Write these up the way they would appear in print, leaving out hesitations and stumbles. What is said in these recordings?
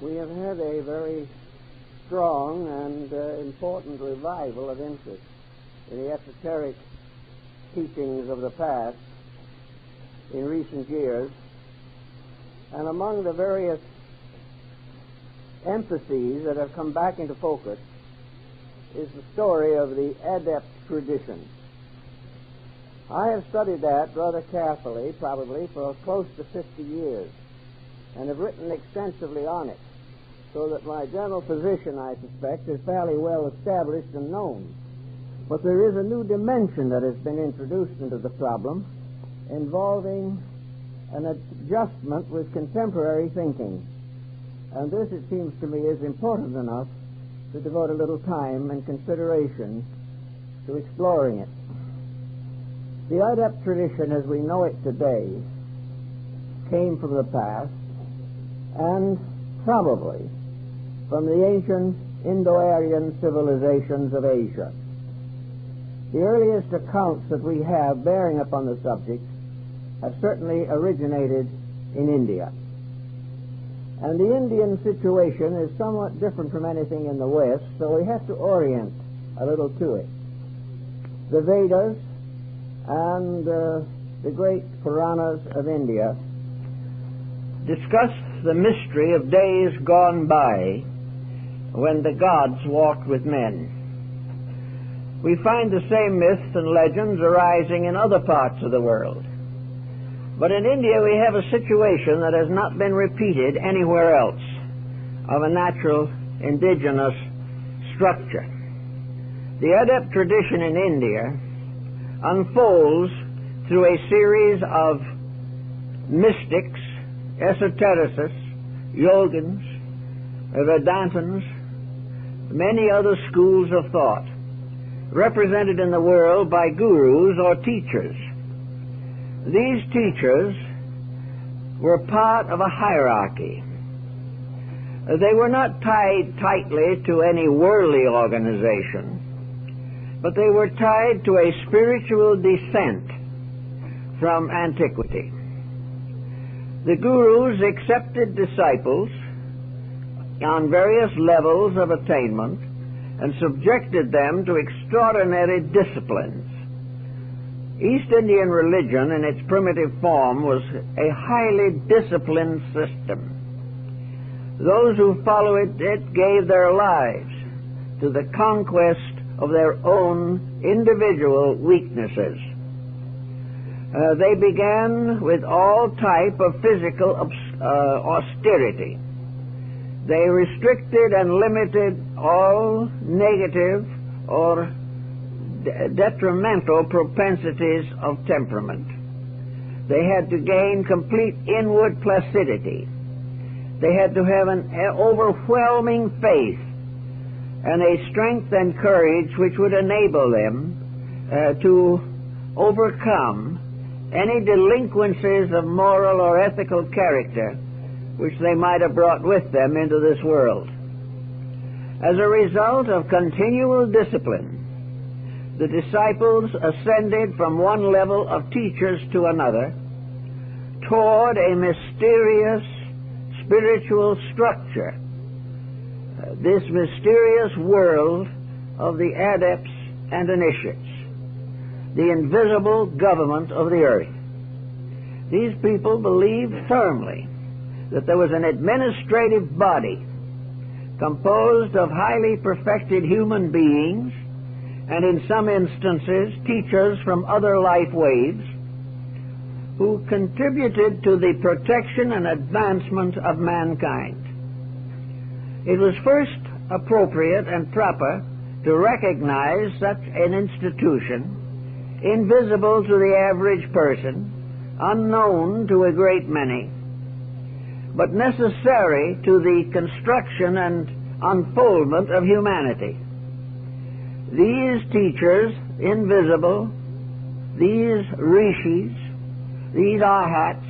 we have had a very strong and important revival of interest in the esoteric teachings of the past in recent years, and among the various emphases that have come back into focus is the story of the Adept tradition. I have studied that rather carefully, probably for close to 50 years, and have written extensively on it, so that my general position, I suspect, is fairly well established and known. But there is a new dimension that has been introduced into the problem, involving an adjustment with contemporary thinking. And this, it seems to me, is important enough to devote a little time and consideration to exploring it. The Adept tradition, as we know it today, came from the past and probably from the ancient Indo-Aryan civilizations of Asia. The earliest accounts that we have bearing upon the subject have certainly originated in India. And the Indian situation is somewhat different from anything in the West, so we have to orient a little to it. The Vedas and the great Puranas of India discuss the mystery of days gone by when the gods walked with men. We find the same myths and legends arising in other parts of the world. But in India we have a situation that has not been repeated anywhere else of a natural indigenous structure. The Adept tradition in India unfolds through a series of mystics, esotericists, yogins, Vedantins, many other schools of thought, represented in the world by gurus or teachers. These teachers were part of a hierarchy. They were not tied tightly to any worldly organization, but they were tied to a spiritual descent from antiquity. The gurus accepted disciples on various levels of attainment and subjected them to extraordinary disciplines. East Indian religion in its primitive form was a highly disciplined system. Those who followed it gave their lives to the conquest of their own individual weaknesses. They began with all type of physical austerity. They restricted and limited all negative or detrimental propensities of temperament. They had to gain complete inward placidity. They had to have an overwhelming faith and a strength and courage which would enable them to overcome any delinquencies of moral or ethical character which they might have brought with them into this world. As a result of continual discipline, the disciples ascended from one level of teachers to another toward a mysterious spiritual structure, this mysterious world of the adepts and initiates, the invisible government of the earth. These people believed firmly that there was an administrative body composed of highly perfected human beings, and in some instances teachers from other life waves, who contributed to the protection and advancement of mankind. It was first appropriate and proper to recognize such an institution, invisible to the average person, unknown to a great many, but necessary to the construction and unfoldment of humanity. These teachers, invisible, these rishis, these arhats,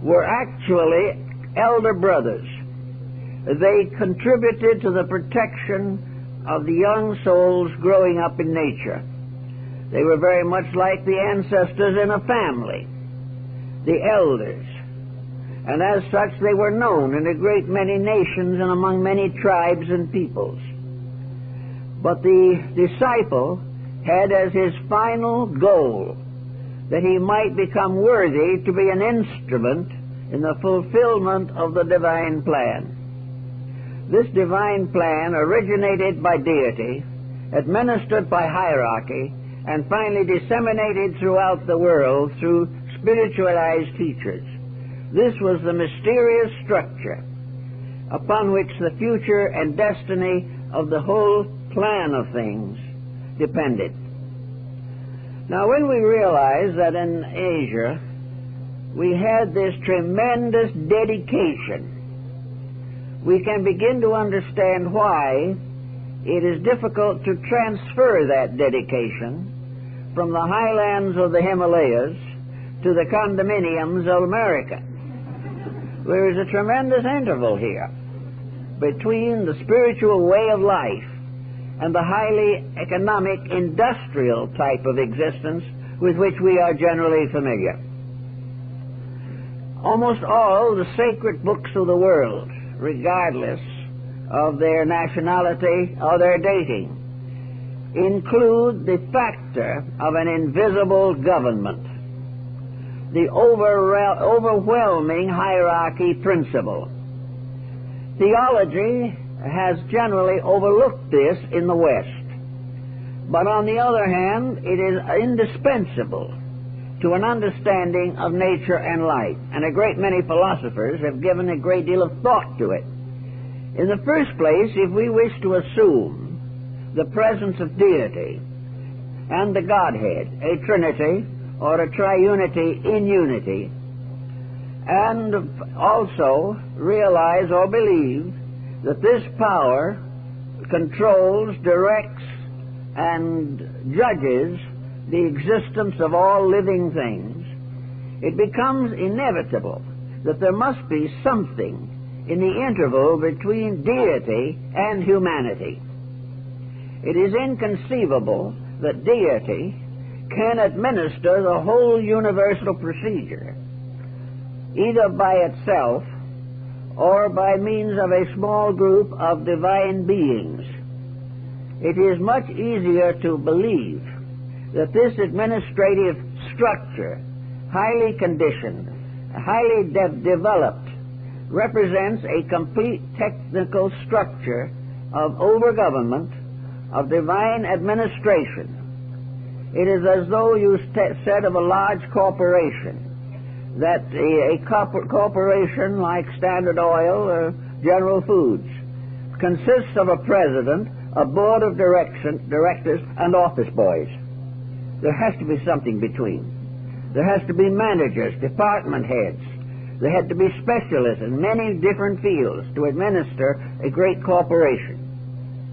were actually elder brothers. They contributed to the protection of the young souls growing up in nature. They were very much like the ancestors in a family, the elders. and as such they were known in a great many nations and among many tribes and peoples. But the disciple had as his final goal that he might become worthy to be an instrument in the fulfillment of the divine plan. This divine plan originated by deity, administered by hierarchy, and finally disseminated throughout the world through spiritualized teachers. This was the mysterious structure upon which the future and destiny of the whole plan of things depended. Now, when we realize that in Asia we had this tremendous dedication, we can begin to understand why it is difficult to transfer that dedication from the highlands of the Himalayas to the condominiums of America. There is a tremendous interval here between the spiritual way of life and the highly economic industrial type of existence with which we are generally familiar. Almost all the sacred books of the world, regardless of their nationality or their dating, include the factor of an invisible government, the overwhelming hierarchy principle. Theology has generally overlooked this in the West, but on the other hand, it is indispensable to an understanding of nature and life, and a great many philosophers have given a great deal of thought to it. In the first place, if we wish to assume the presence of deity and the Godhead, a trinity or a triunity in unity, and also realize or believe that this power controls, directs, and judges the existence of all living things, it becomes inevitable that there must be something in the interval between deity and humanity. It is inconceivable that deity can administer the whole universal procedure, either by itself or by means of a small group of divine beings. It is much easier to believe that this administrative structure, highly conditioned, highly developed, represents a complete technical structure of overgovernment, of divine administration. It is as though you said of a large corporation that a corporation like Standard Oil or General Foods consists of a president, a board of directors, and office boys. There has to be something between. There has to be managers, department heads. There had to be specialists in many different fields to administer a great corporation.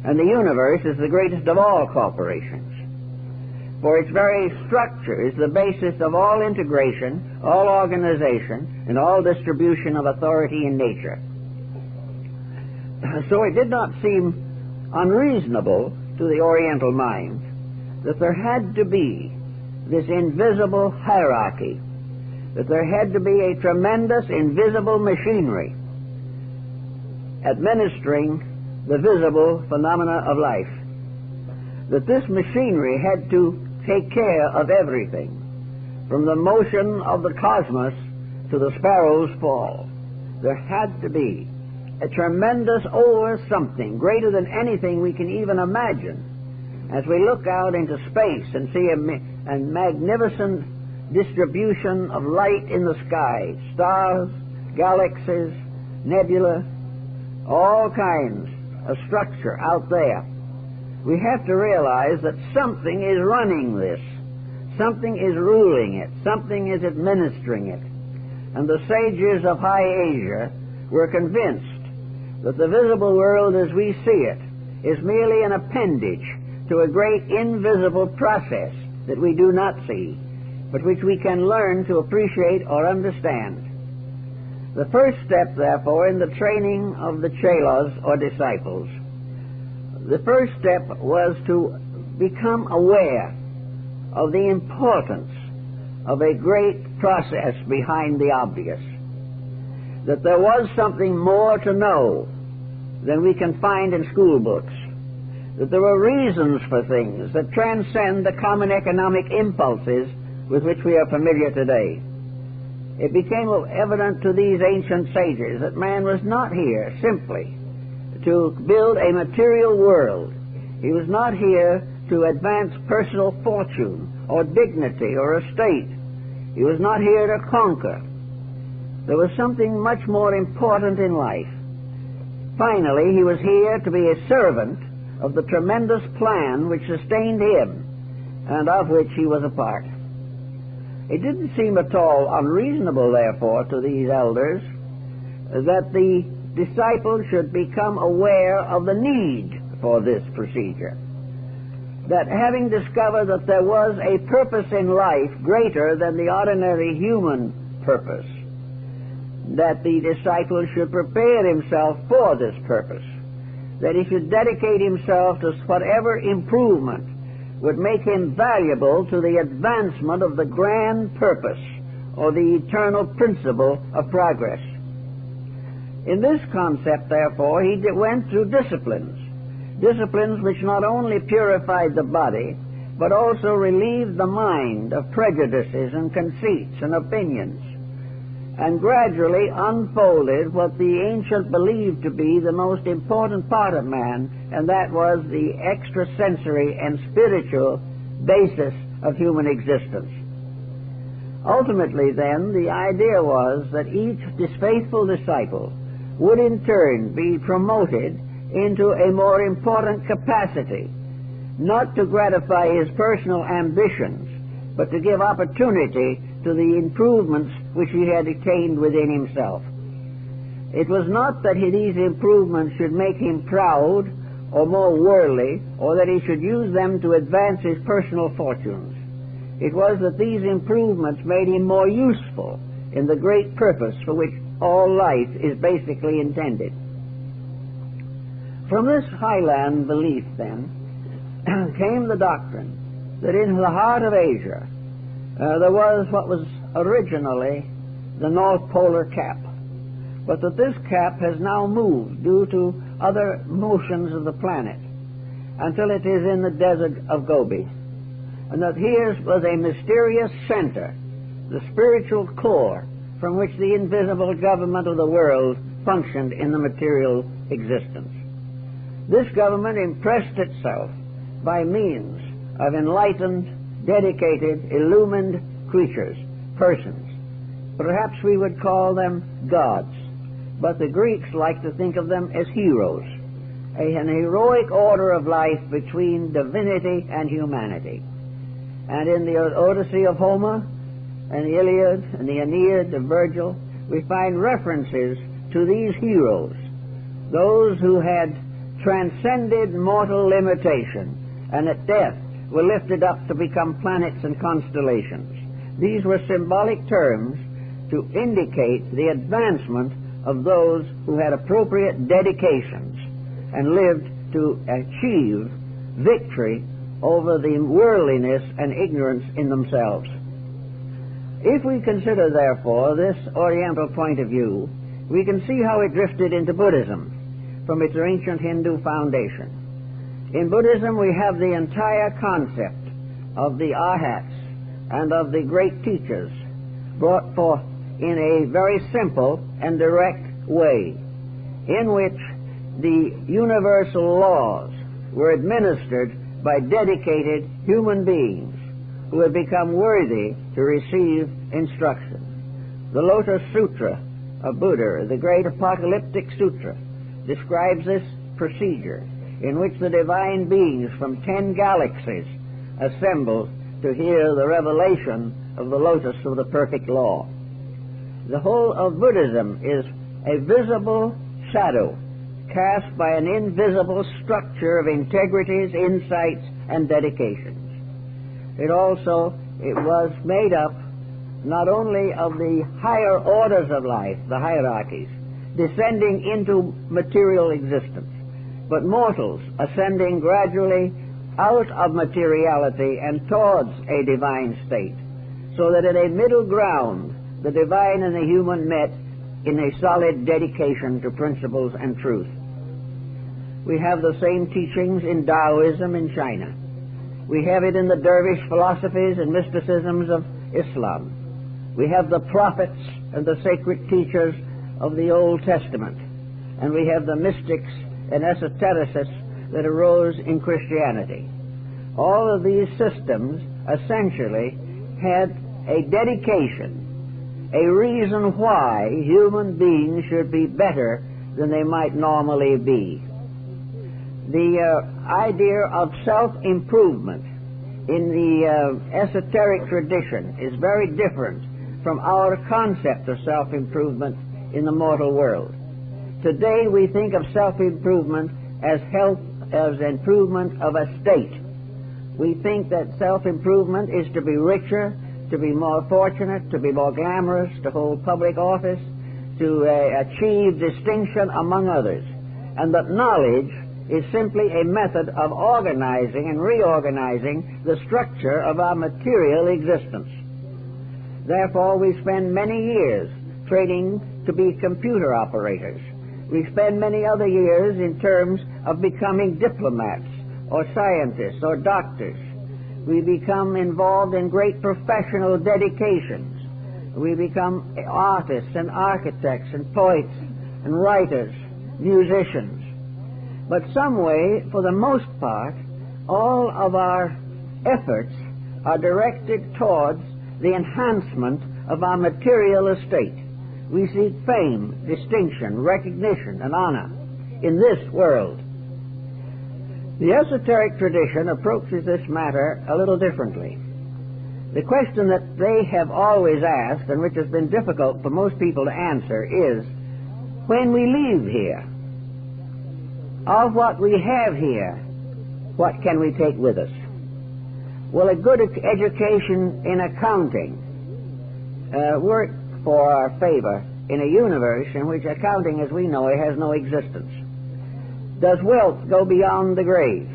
And the universe is the greatest of all corporations, for its very structure is the basis of all integration, all organization, and all distribution of authority in nature. So it did not seem unreasonable to the Oriental mind that there had to be this invisible hierarchy, that there had to be a tremendous invisible machinery administering the visible phenomena of life, that this machinery had to take care of everything, from the motion of the cosmos to the sparrow's fall. There had to be a tremendous something greater than anything we can even imagine. As we look out into space and see a magnificent distribution of light in the sky, stars, galaxies, nebula, all kinds of structure out there, we have to realize that something is running this, something is ruling it, something is administering it. And the sages of High Asia were convinced that the visible world as we see it is merely an appendage to a great invisible process that we do not see, but which we can learn to appreciate or understand. The first step, therefore, in the training of the chelas or disciples, the first step was to become aware of the importance of a great process behind the obvious. that there was something more to know than we can find in school books, that there were reasons for things that transcend the common economic impulses with which we are familiar today. It became evident to these ancient sages that man was not here simply to build a material world. He was not here to advance personal fortune or dignity or estate. He was not here to conquer. There was something much more important in life. Finally, he was here to be a servant of the tremendous plan which sustained him and of which he was a part. It didn't seem at all unreasonable, therefore, to these elders that the disciples should become aware of the need for this procedure. That having discovered that there was a purpose in life greater than the ordinary human purpose, that the disciple should prepare himself for this purpose, that he should dedicate himself to whatever improvement would make him valuable to the advancement of the grand purpose or the eternal principle of progress. In this concept, therefore, he went through disciplines which not only purified the body, but also relieved the mind of prejudices and conceits and opinions, and gradually unfolded what the ancient believed to be the most important part of man, and that was the extrasensory and spiritual basis of human existence. Ultimately, then, the idea was that each faithful disciple would in turn be promoted into a more important capacity, not to gratify his personal ambitions, but to give opportunity to the improvements which he had attained within himself. It was not that these improvements should make him proud or more worldly, or that he should use them to advance his personal fortunes. It was that these improvements made him more useful in the great purpose for which all life is basically intended. From this highland belief, then, came the doctrine that in the heart of Asia there was what was originally the North Polar Cap, but that this cap has now moved due to other motions of the planet until it is in the desert of Gobi, and that here was a mysterious center, the spiritual core from which the invisible government of the world functioned in the material existence. This government impressed itself by means of enlightened, dedicated, illumined creatures, persons. Perhaps we would call them gods, but the Greeks liked to think of them as heroes, an heroic order of life between divinity and humanity. And in the Odyssey of Homer, and the Iliad, and the Aeneid of Virgil, we find references to these heroes, those who had transcended mortal limitation, and at death were lifted up to become planets and constellations. These were symbolic terms to indicate the advancement of those who had appropriate dedications and lived to achieve victory over the worldliness and ignorance in themselves. If we consider, therefore, this Oriental point of view, we can see how it drifted into Buddhism from its ancient Hindu foundation. In Buddhism, we have the entire concept of the arhats and of the great teachers brought forth in a very simple and direct way, in which the universal laws were administered by dedicated human beings who had become worthy to receive instruction. The Lotus Sutra of Buddha, the great apocalyptic sutra, describes this procedure in which the divine beings from 10 galaxies assemble to hear the revelation of the lotus of the perfect law. The whole of Buddhism is a visible shadow cast by an invisible structure of integrities, insights, and dedications. It was made up not only of the higher orders of life, the hierarchies, descending into material existence, but mortals ascending gradually out of materiality and towards a divine state, so that at a middle ground the divine and the human met in a solid dedication to principles and truth. We have the same teachings in Taoism in China. We have it in the dervish philosophies and mysticisms of Islam. We have the prophets and the sacred teachers of the Old Testament. And we have the mystics and esotericists that arose in Christianity. All of these systems essentially had a dedication, a reason why human beings should be better than they might normally be. The idea of self-improvement in the esoteric tradition is very different from our concept of self-improvement in the mortal world. Today we think of self-improvement as improvement of a state. We think that self-improvement is to be richer, to be more fortunate, to be more glamorous, to hold public office, to achieve distinction among others, and that knowledge is simply a method of organizing and reorganizing the structure of our material existence. Therefore, we spend many years training to be computer operators. We spend many other years in terms of becoming diplomats or scientists or doctors. We become involved in great professional dedications. We become artists and architects and poets and writers, musicians. But some way, for the most part, all of our efforts are directed towards the enhancement of our material estate. We seek fame, distinction, recognition, and honor in this world. The esoteric tradition approaches this matter a little differently. The question that they have always asked, and which has been difficult for most people to answer, is, when we leave here, of what we have here, what can we take with us? Well, a good education in accounting worked for our favor in a universe in which accounting, as we know it, has no existence. Does wealth go beyond the grave?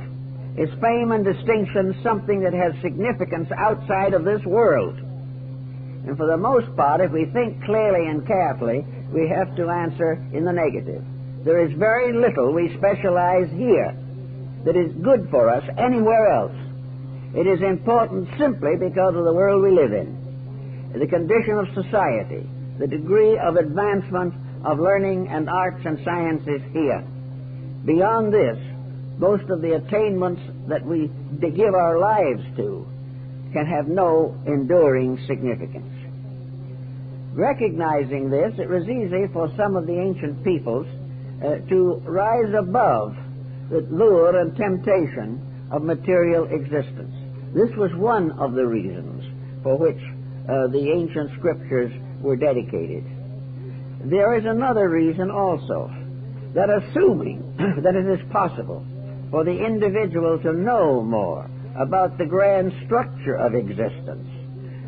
Is fame and distinction something that has significance outside of this world? And for the most part, if we think clearly and carefully, we have to answer in the negative. There is very little we specialize here that is good for us anywhere else. It is important simply because of the world we live in, the condition of society, the degree of advancement of learning and arts and sciences here. Beyond this, most of the attainments that we give our lives to can have no enduring significance. Recognizing this, it was easy for some of the ancient peoples to rise above the lure and temptation of material existence. This was one of the reasons for which the ancient scriptures were dedicated. There is another reason also, that assuming that it is possible for the individual to know more about the grand structure of existence,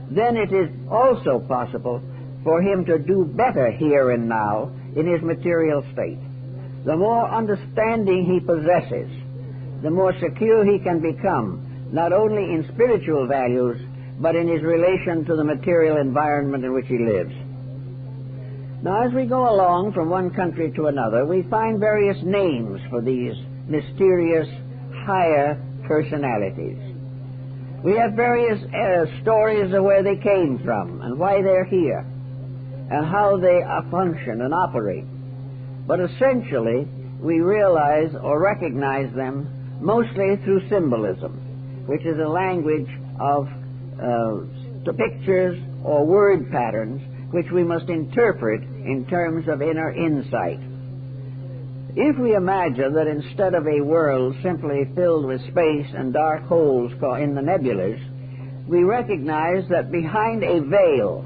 then it is also possible for him to do better here and now in his material state. The more understanding he possesses, the more secure he can become, not only in spiritual values, but in his relation to the material environment in which he lives. Now, as we go along from one country to another, we find various names for these mysterious higher personalities. We have various stories of where they came from and why they're here and how they function and operate. But essentially, we realize or recognize them mostly through symbolism, which is a language of pictures or word patterns which we must interpret in terms of inner insight. If we imagine that instead of a world simply filled with space and dark holes in the nebulas, we recognize that behind a veil,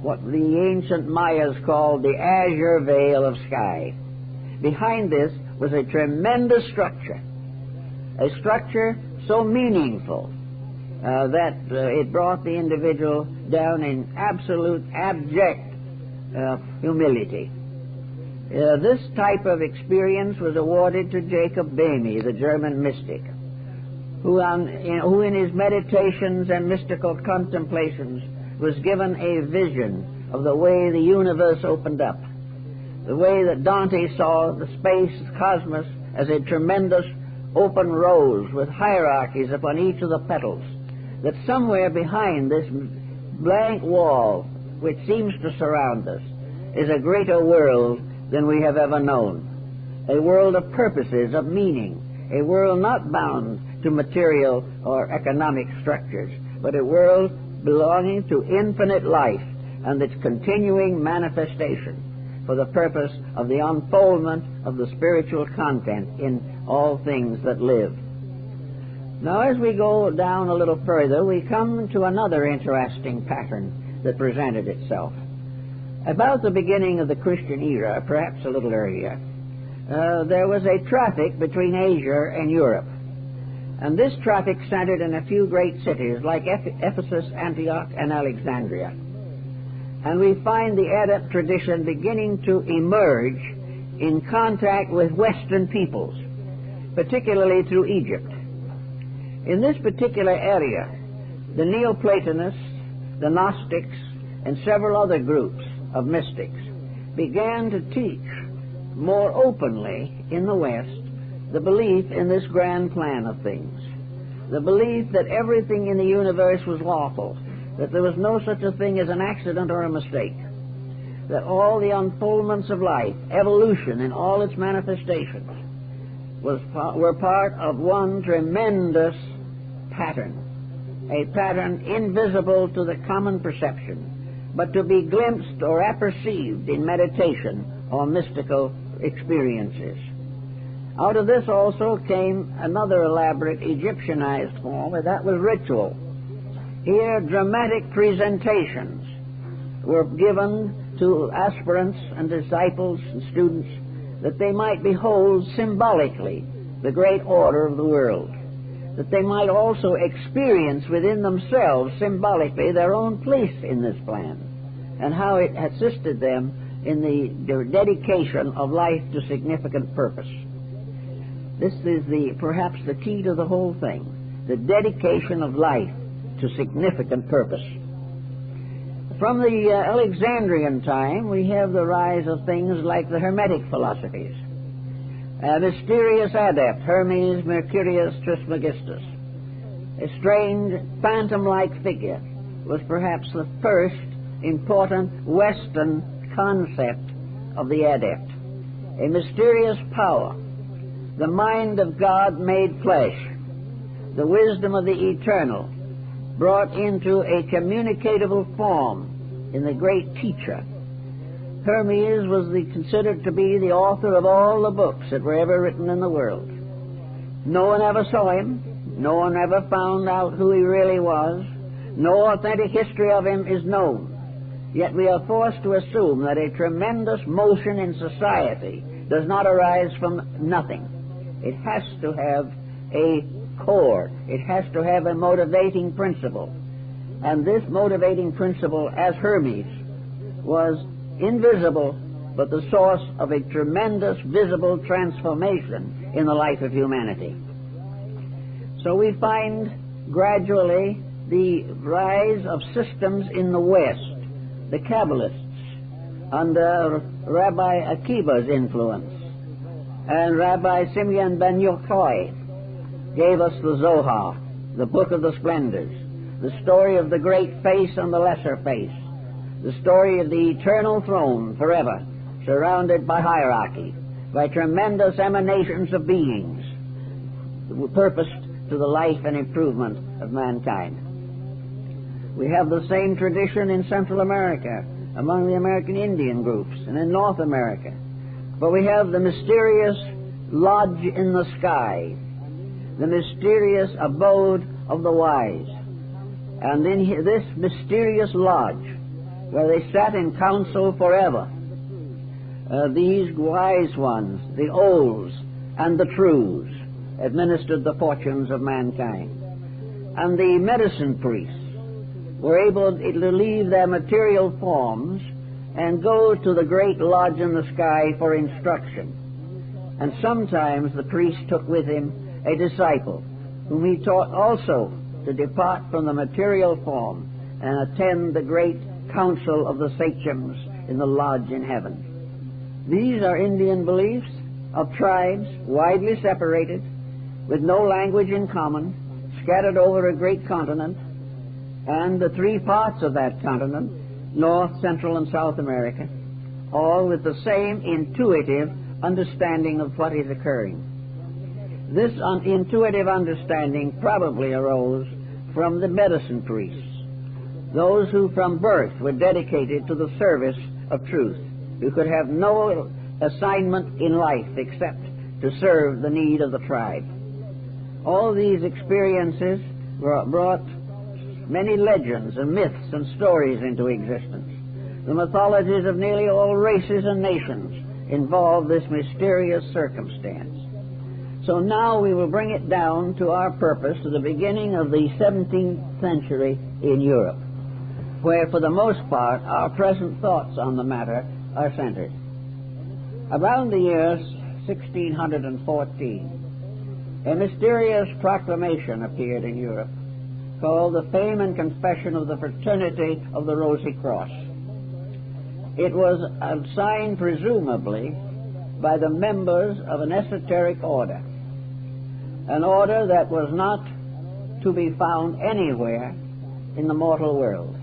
what the ancient Mayas called the azure veil of sky, behind this was a tremendous structure, a structure so meaningful that it brought the individual down in absolute abject humility. This type of experience was awarded to Jacob Boehme, the German mystic, who in his meditations and mystical contemplations was given a vision of the way the universe opened up, the way that Dante saw the space, the cosmos, as a tremendous open rose with hierarchies upon each of the petals, that somewhere behind this blank wall which seems to surround us is a greater world than we have ever known, a world of purposes, of meaning, a world not bound to material or economic structures, but a world belonging to infinite life and its continuing manifestation for the purpose of the unfoldment of the spiritual content in all things that live. Now, as we go down a little further, we come to another interesting pattern that presented itself. About the beginning of the Christian era, perhaps a little earlier, there was a traffic between Asia and Europe. And this traffic centered in a few great cities like Ephesus, Antioch, and Alexandria. And we find the Adept tradition beginning to emerge in contact with Western peoples, particularly through Egypt. In this particular area, the Neoplatonists, the Gnostics, and several other groups of mystics began to teach more openly in the West the belief in this grand plan of things, the belief that everything in the universe was lawful, that there was no such a thing as an accident or a mistake, that all the unfoldments of life, evolution in all its manifestations, were part of one tremendous pattern, a pattern invisible to the common perception, but to be glimpsed or apperceived in meditation or mystical experiences. Out of this also came another elaborate Egyptianized form, and that was ritual. Here, dramatic presentations were given to aspirants and disciples and students that they might behold symbolically the great order of the world, that they might also experience within themselves symbolically their own place in this plan and how it assisted them in the dedication of life to significant purpose. This is perhaps the key to the whole thing, the dedication of life to significant purpose. From the Alexandrian time, we have the rise of things like the Hermetic philosophies. A mysterious adept, Hermes Mercurius Trismegistus, a strange phantom-like figure, was perhaps the first important Western concept of the adept. A mysterious power, the mind of God made flesh, the wisdom of the eternal, brought into a communicatable form in the great teacher. Hermes was considered to be the author of all the books that were ever written in the world. No one ever saw him. No one ever found out who he really was. No authentic history of him is known. Yet we are forced to assume that a tremendous motion in society does not arise from nothing. It has to have a core. It has to have a motivating principle. And this motivating principle, as Hermes, was invisible, but the source of a tremendous visible transformation in the life of humanity. So we find gradually the rise of systems in the West, the Kabbalists, under Rabbi Akiva's influence, and Rabbi Simeon ben Yochai gave us the Zohar, the Book of the Splendors, the story of the great face and the lesser face, the story of the eternal throne forever, surrounded by hierarchy, by tremendous emanations of beings, purposed to the life and improvement of mankind. We have the same tradition in Central America, among the American Indian groups, and in North America. But we have the mysterious lodge in the sky, the mysterious abode of the wise. And in this mysterious lodge, where they sat in council forever, these wise ones, the olds and the trues, administered the fortunes of mankind. And the medicine priests were able to leave their material forms and go to the great lodge in the sky for instruction. And sometimes the priest took with him a disciple, whom he taught also to depart from the material form and attend the great council of the sachems in the lodge in heaven. These are Indian beliefs of tribes widely separated, with no language in common, scattered over a great continent, and the three parts of that continent, North, Central, and South America, all with the same intuitive understanding of what is occurring. This intuitive understanding probably arose from the medicine priests, those who from birth were dedicated to the service of truth, who could have no assignment in life except to serve the need of the tribe. All these experiences brought many legends and myths and stories into existence. The mythologies of nearly all races and nations involve this mysterious circumstance. So now we will bring it down to our purpose, to the beginning of the 17th century in Europe, where for the most part our present thoughts on the matter are centered. Around the year 1614, a mysterious proclamation appeared in Europe called the Fame and Confession of the Fraternity of the Rosy Cross. It was signed presumably by the members of an esoteric order, an order that was not to be found anywhere in the mortal world,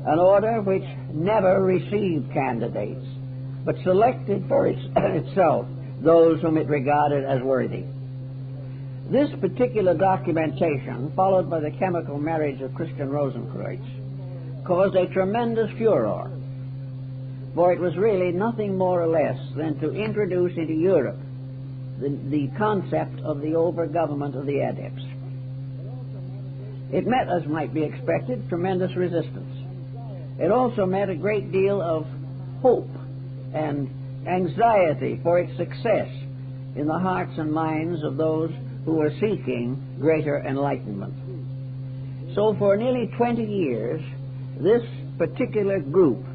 an order which never received candidates, but selected for itself those whom it regarded as worthy. This particular documentation, followed by the chemical marriage of Christian Rosenkreuz, caused a tremendous furor, for it was really nothing more or less than to introduce into Europe the concept of the over-government of the adepts. It met, as might be expected, tremendous resistance. It also met a great deal of hope and anxiety for its success in the hearts and minds of those who were seeking greater enlightenment. So for nearly 20 years, this particular group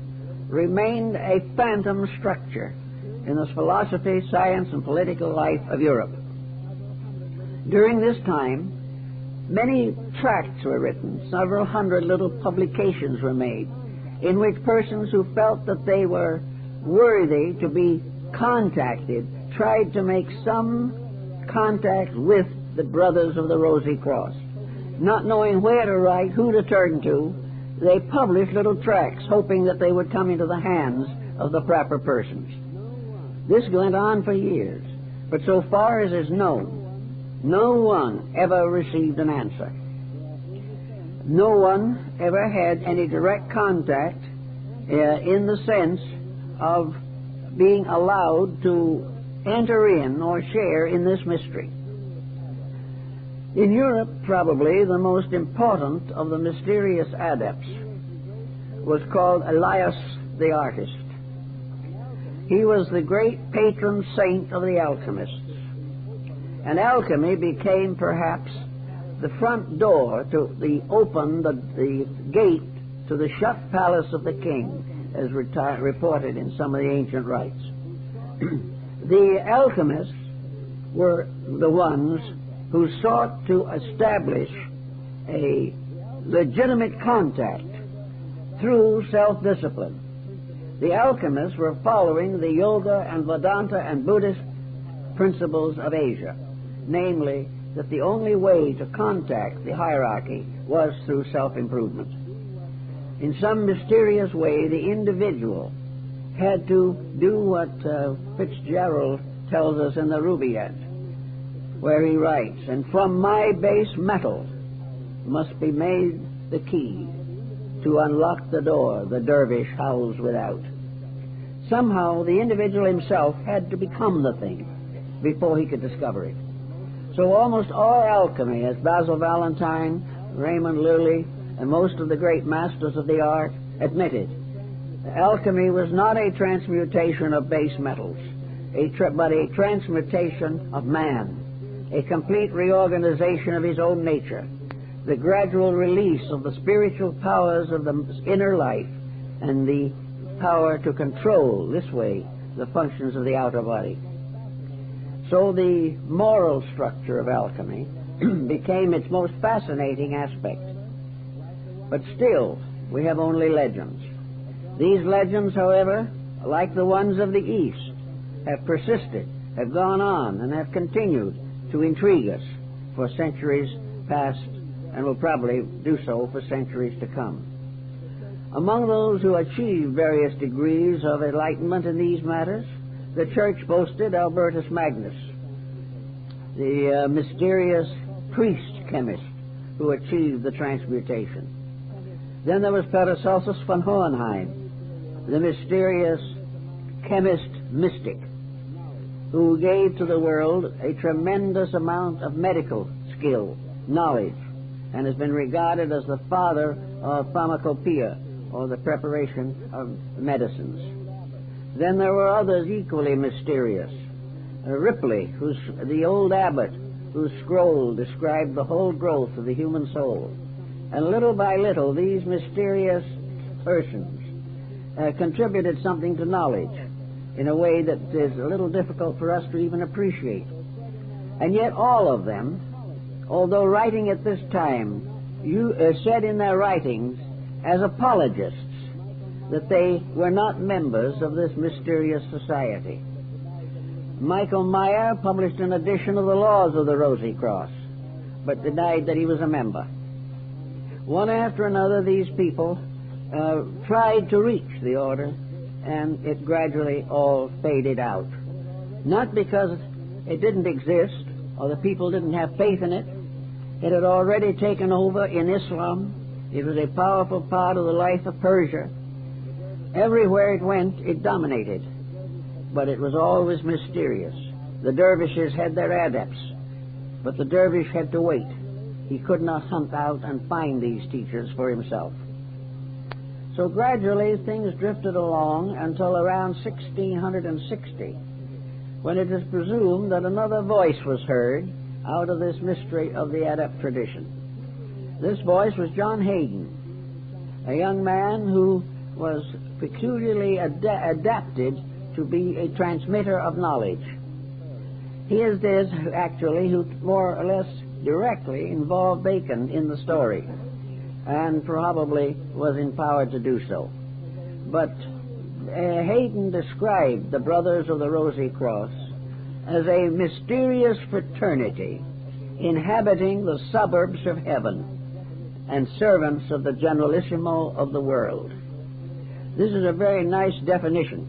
remained a phantom structure in the philosophy, science, and political life of Europe. During this time, many tracts were written, several hundred little publications were made, in which persons who felt that they were worthy to be contacted tried to make some contact with the Brothers of the Rosy Cross. Not knowing where to write, who to turn to, they published little tracts, hoping that they would come into the hands of the proper persons. This went on for years, but so far as is known, no one ever received an answer. No one ever had any direct contact in the sense of being allowed to enter in or share in this mystery. In Europe, probably the most important of the mysterious adepts was called Elias the Artist. He was the great patron saint of the alchemists, and alchemy became perhaps the front door to open the gate to the shut palace of the king, as reported in some of the ancient rites. The alchemists were the ones who sought to establish a legitimate contact through self-discipline. The alchemists were following the Yoga and Vedanta and Buddhist principles of Asia, namely that the only way to contact the hierarchy was through self-improvement. In some mysterious way, the individual had to do what Fitzgerald tells us in the Rubaiyat, where he writes, "And from my base metal must be made the key. To unlock the door, the dervish howls without." Somehow the individual himself had to become the thing before he could discover it. So almost all alchemy, as Basil Valentine, Raymond Lully, and most of the great masters of the art admitted, alchemy was not a transmutation of base metals, but a transmutation of man, a complete reorganization of his own nature, the gradual release of the spiritual powers of the inner life, and the power to control, this way, the functions of the outer body. So the moral structure of alchemy became its most fascinating aspect. But still, we have only legends. These legends, however, like the ones of the East, have persisted, have gone on, and have continued to intrigue us for centuries past, and will probably do so for centuries to come. Among those who achieved various degrees of enlightenment in these matters, the Church boasted Albertus Magnus, the mysterious priest-chemist who achieved the transmutation. Then there was Paracelsus von Hohenheim, the mysterious chemist-mystic, who gave to the world a tremendous amount of medical skill, knowledge, and has been regarded as the father of pharmacopoeia, or the preparation of medicines. Then there were others equally mysterious. Ripley, the old abbot, whose scroll described the whole growth of the human soul. And little by little, these mysterious persons contributed something to knowledge in a way that is a little difficult for us to even appreciate. And yet all of them, although writing at this time, said in their writings as apologists that they were not members of this mysterious society. Michael Meyer published an edition of the Laws of the Rosy Cross, but denied that he was a member. One after another, these people tried to reach the order, and it gradually all faded out. Not because it didn't exist, or the people didn't have faith in it. It had already taken over in Islam. It was a powerful part of the life of Persia. Everywhere it went, it dominated. But it was always mysterious. The dervishes had their adepts, but the dervish had to wait. He could not hunt out and find these teachers for himself. So gradually things drifted along until around 1660, when it is presumed that another voice was heard out of this mystery of the Adept tradition. This voice was John Hayden, a young man who was peculiarly adapted to be a transmitter of knowledge. He is this, actually, who more or less directly involved Bacon in the story, and probably was empowered to do so. But Hayden described the Brothers of the Rosy Cross as a mysterious fraternity inhabiting the suburbs of heaven and servants of the Generalissimo of the world. This is a very nice definition,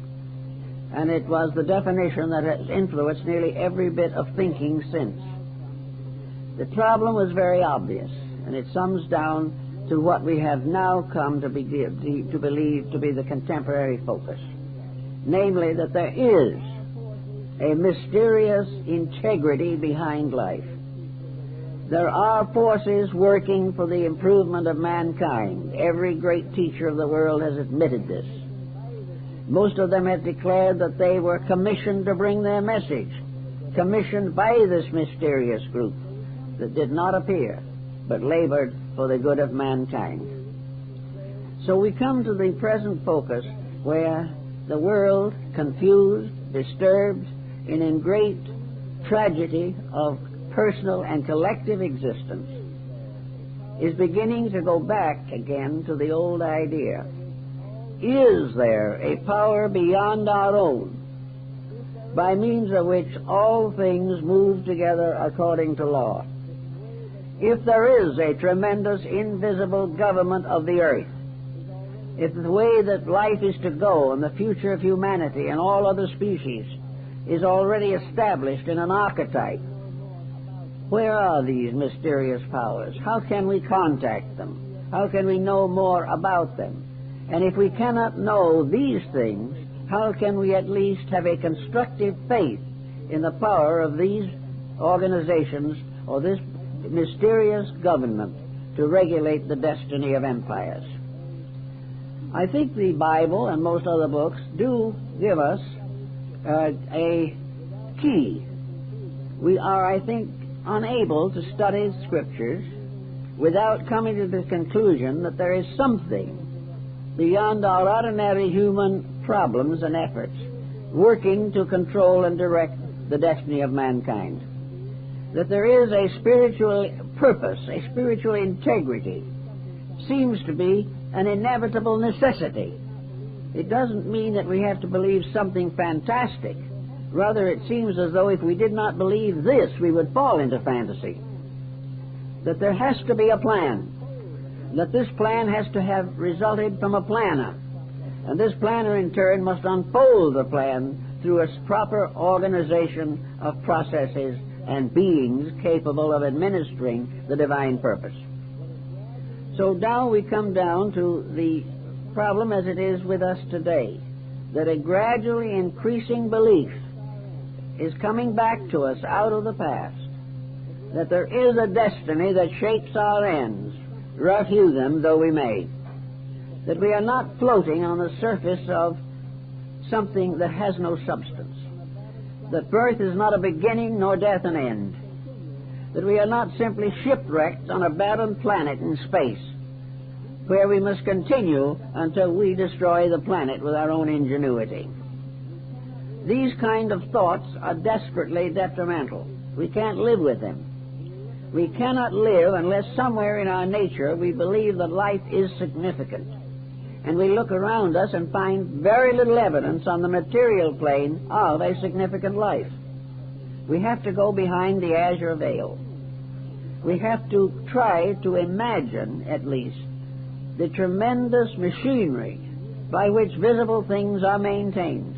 and it was the definition that has influenced nearly every bit of thinking since. The problem was very obvious, and it sums down to what we have now come to believe to be the contemporary focus, namely that there is a mysterious integrity behind life. There are forces working for the improvement of mankind. Every great teacher of the world has admitted this. Most of them have declared that they were commissioned to bring their message, commissioned by this mysterious group that did not appear, but labored for the good of mankind. So we come to the present focus where the world, confused, disturbed, and in great tragedy of personal and collective existence, is beginning to go back again to the old idea. Is there a power beyond our own, by means of which all things move together according to law? If there is a tremendous invisible government of the earth, if the way that life is to go and the future of humanity and all other species is already established in an archetype, where are these mysterious powers? How can we contact them? How can we know more about them? And if we cannot know these things, how can we at least have a constructive faith in the power of these organizations or this mysterious government to regulate the destiny of empires? I think the Bible and most other books do give us a key. We are, I think, unable to study Scriptures without coming to the conclusion that there is something beyond our ordinary human problems and efforts working to control and direct the destiny of mankind. That there is a spiritual purpose, a spiritual integrity, seems to be an inevitable necessity It doesn't mean that we have to believe something fantastic. Rather, it seems as though if we did not believe this, we would fall into fantasy. That there has to be a plan. That this plan has to have resulted from a planner. And this planner, in turn, must unfold the plan through a proper organization of processes and beings capable of administering the divine purpose. So now we come down to the problem as it is with us today, that a gradually increasing belief is coming back to us out of the past, that there is a destiny that shapes our ends, rough hew them though we may, that we are not floating on the surface of something that has no substance, that birth is not a beginning nor death an end, that we are not simply shipwrecked on a barren planet in space, where we must continue until we destroy the planet with our own ingenuity. These kind of thoughts are desperately detrimental. We can't live with them. We cannot live unless somewhere in our nature we believe that life is significant. And we look around us and find very little evidence on the material plane of a significant life. We have to go behind the azure veil. We have to try to imagine, at least, the tremendous machinery by which visible things are maintained.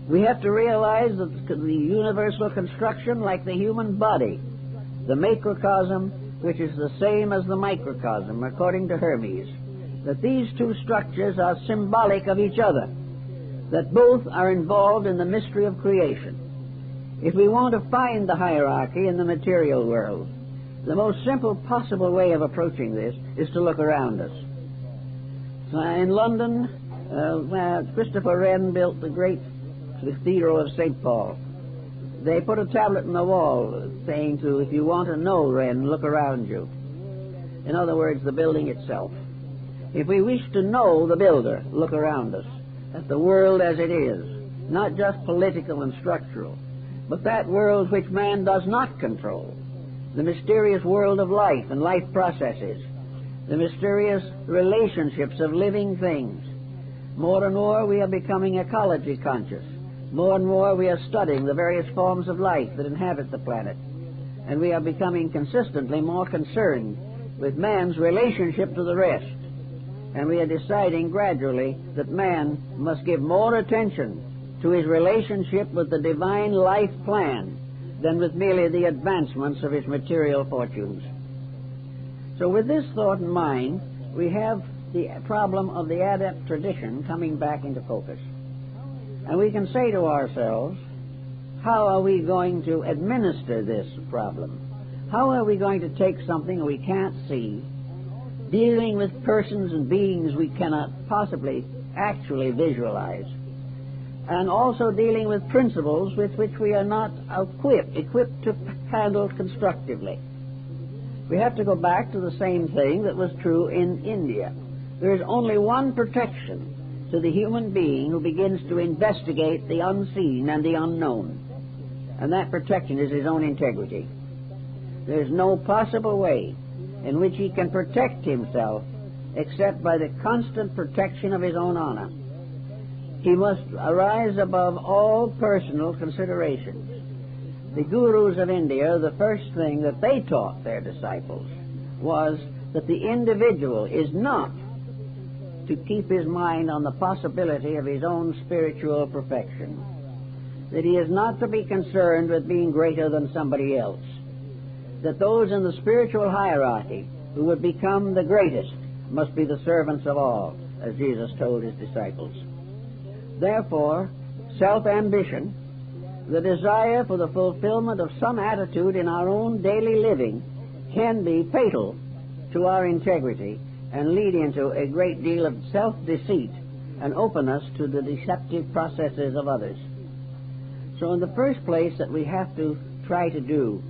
We have to realize that the universal construction, like the human body, the macrocosm, which is the same as the microcosm, according to Hermes, that these two structures are symbolic of each other, that both are involved in the mystery of creation. If we want to find the hierarchy in the material world, the most simple possible way of approaching this is to look around us. In London, Christopher Wren built the great Cathedral of St. Paul. They put a tablet in the wall saying to, if you want to know Wren, look around you. In other words, the building itself. If we wish to know the builder, look around us at the world as it is, not just political and structural, but that world which man does not control, the mysterious world of life and life processes, the mysterious relationships of living things. More and more we are becoming ecology conscious. More and more we are studying the various forms of life that inhabit the planet. And we are becoming consistently more concerned with man's relationship to the rest. And we are deciding gradually that man must give more attention to his relationship with the divine life plan than with merely the advancements of his material fortunes. So with this thought in mind, we have the problem of the Adept tradition coming back into focus. And we can say to ourselves, how are we going to administer this problem? How are we going to take something we can't see, dealing with persons and beings we cannot possibly actually visualize, and also dealing with principles with which we are not equipped to handle constructively? We have to go back to the same thing that was true in India. There is only one protection to the human being who begins to investigate the unseen and the unknown, and that protection is his own integrity. There is no possible way in which he can protect himself except by the constant protection of his own honor. He must arise above all personal considerations. The gurus of India, the first thing that they taught their disciples was that the individual is not to keep his mind on the possibility of his own spiritual perfection, that he is not to be concerned with being greater than somebody else, that those in the spiritual hierarchy who would become the greatest must be the servants of all, as Jesus told his disciples. Therefore, self-ambition, the desire for the fulfillment of some attitude in our own daily living, can be fatal to our integrity and lead into a great deal of self-deceit and open us to the deceptive processes of others. So in the first place that we have to try to do,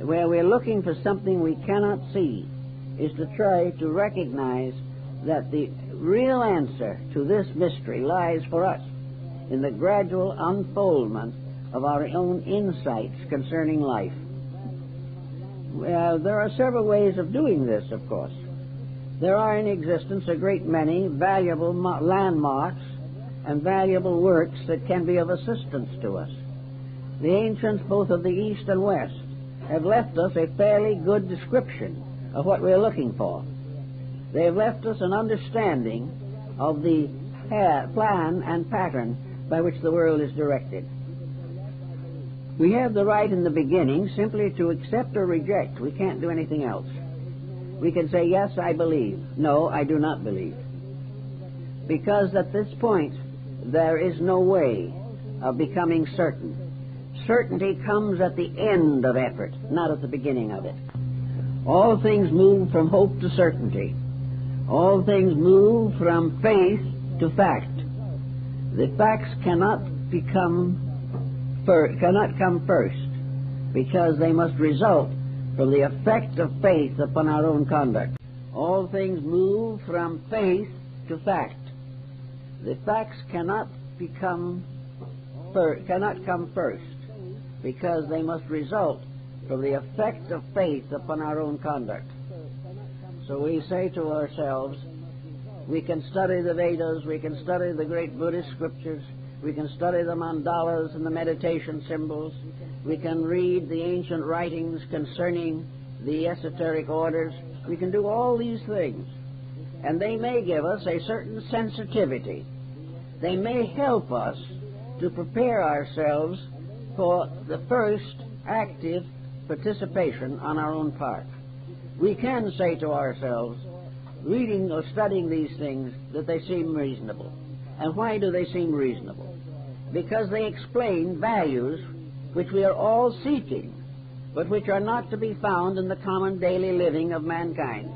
where we're looking for something we cannot see, is to try to recognize that the real answer to this mystery lies for us in the gradual unfoldment of our own insights concerning life. There are several ways of doing this, of course. There are in existence a great many valuable landmarks and valuable works that can be of assistance to us. The ancients, both of the East and West, have left us a fairly good description of what we're looking for. They have left us an understanding of the plan and pattern by which the world is directed. We have the right in the beginning simply to accept or reject. We can't do anything else. We can say, yes, I believe. No, I do not believe. Because at this point, there is no way of becoming certain. Certainty comes at the end of effort, not at the beginning of it. All things move from hope to certainty. All things move from faith to fact. The facts cannot come first, because they must result from the effect of faith upon our own conduct. All things move from faith to fact. The facts cannot come first, because they must result from the effect of faith upon our own conduct. So we say to ourselves, we can study the Vedas, we can study the great Buddhist scriptures, we can study the mandalas and the meditation symbols, we can read the ancient writings concerning the esoteric orders, we can do all these things, and they may give us a certain sensitivity. They may help us to prepare ourselves for the first active participation on our own part. We can say to ourselves, reading or studying these things, that they seem reasonable. And why do they seem reasonable? Because they explain values which we are all seeking, but which are not to be found in the common daily living of mankind.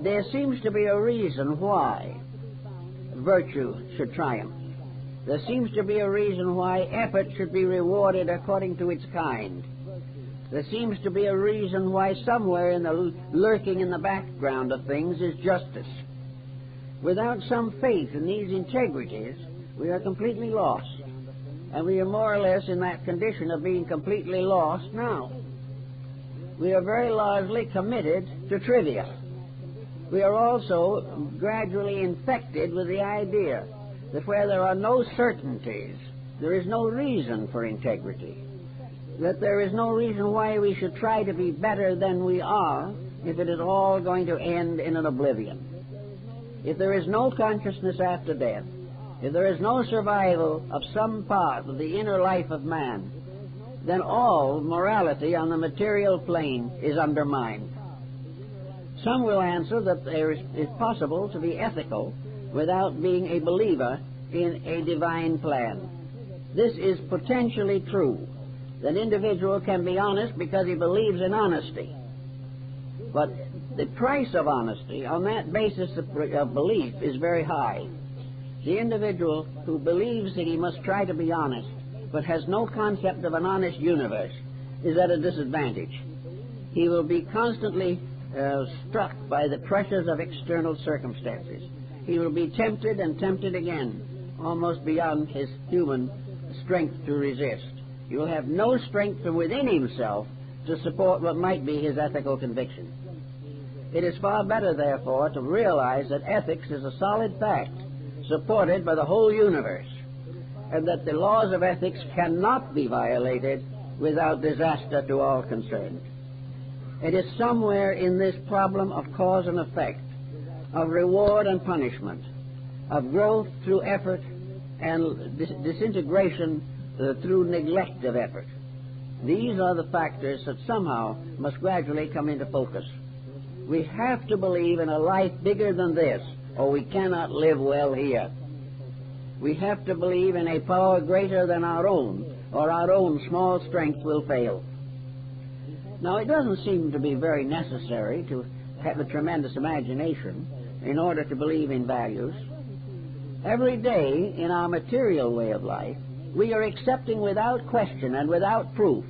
There seems to be a reason why virtue should triumph. There seems to be a reason why effort should be rewarded according to its kind. There seems to be a reason why somewhere lurking in the background of things is justice. Without some faith in these integrities, we are completely lost. And we are more or less in that condition of being completely lost now. We are very largely committed to trivia. We are also gradually infected with the idea that where there are no certainties, there is no reason for integrity. That there is no reason why we should try to be better than we are if it is all going to end in an oblivion. If there is no consciousness after death, if there is no survival of some part of the inner life of man, then all morality on the material plane is undermined. Some will answer that it's possible to be ethical without being a believer in a divine plan. This is potentially true. An individual can be honest because he believes in honesty. But the price of honesty on that basis of belief is very high. The individual who believes that he must try to be honest but has no concept of an honest universe is at a disadvantage. He will be constantly struck by the pressures of external circumstances. He will be tempted and tempted again, almost beyond his human strength to resist. He will have no strength from within himself to support what might be his ethical conviction. It is far better, therefore, to realize that ethics is a solid fact supported by the whole universe, and that the laws of ethics cannot be violated without disaster to all concerned. It is somewhere in this problem of cause and effect, of reward and punishment, of growth through effort and disintegration through neglect of effort. These are the factors that somehow must gradually come into focus. We have to believe in a life bigger than this, or we cannot live well here. We have to believe in a power greater than our own, or our own small strength will fail. Now, it doesn't seem to be very necessary to have a tremendous imagination in order to believe in values. Every day in our material way of life, we are accepting without question and without proof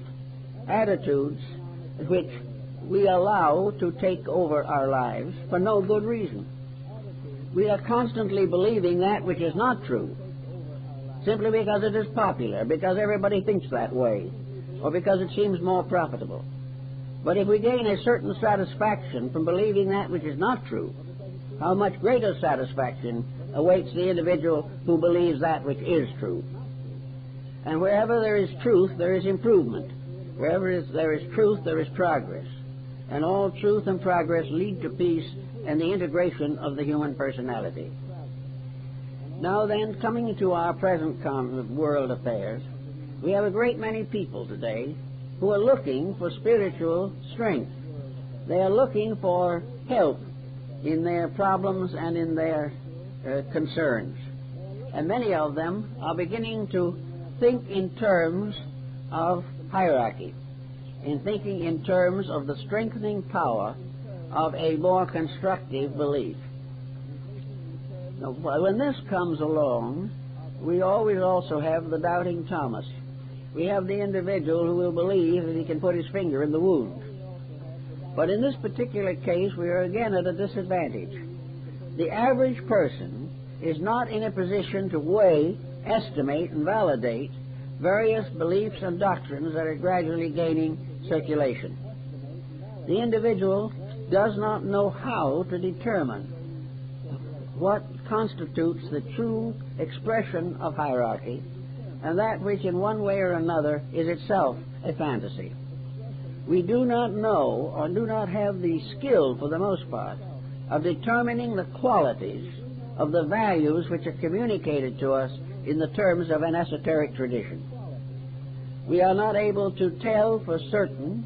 attitudes which we allow to take over our lives for no good reason. We are constantly believing that which is not true, simply because it is popular, because everybody thinks that way, or because it seems more profitable. But if we gain a certain satisfaction from believing that which is not true, how much greater satisfaction awaits the individual who believes that which is true. And wherever there is truth, there is improvement. Wherever there is truth, there is progress. And all truth and progress lead to peace and the integration of the human personality. Now then, coming to our present world affairs, we have a great many people today who are looking for spiritual strength. They are looking for help in their problems and in their concerns. And many of them are beginning to think in terms of hierarchy, in thinking in terms of the strengthening power of a more constructive belief. Now, when this comes along, we always also have the doubting Thomas. We have the individual who will believe that he can put his finger in the wound. But in this particular case, we are again at a disadvantage. The average person is not in a position to weigh, estimate, and validate various beliefs and doctrines that are gradually gaining circulation. The individual does not know how to determine what constitutes the true expression of hierarchy and that which in one way or another is itself a fantasy. We do not know or do not have the skill, for the most part, of determining the qualities of the values which are communicated to us in the terms of an esoteric tradition. We are not able to tell for certain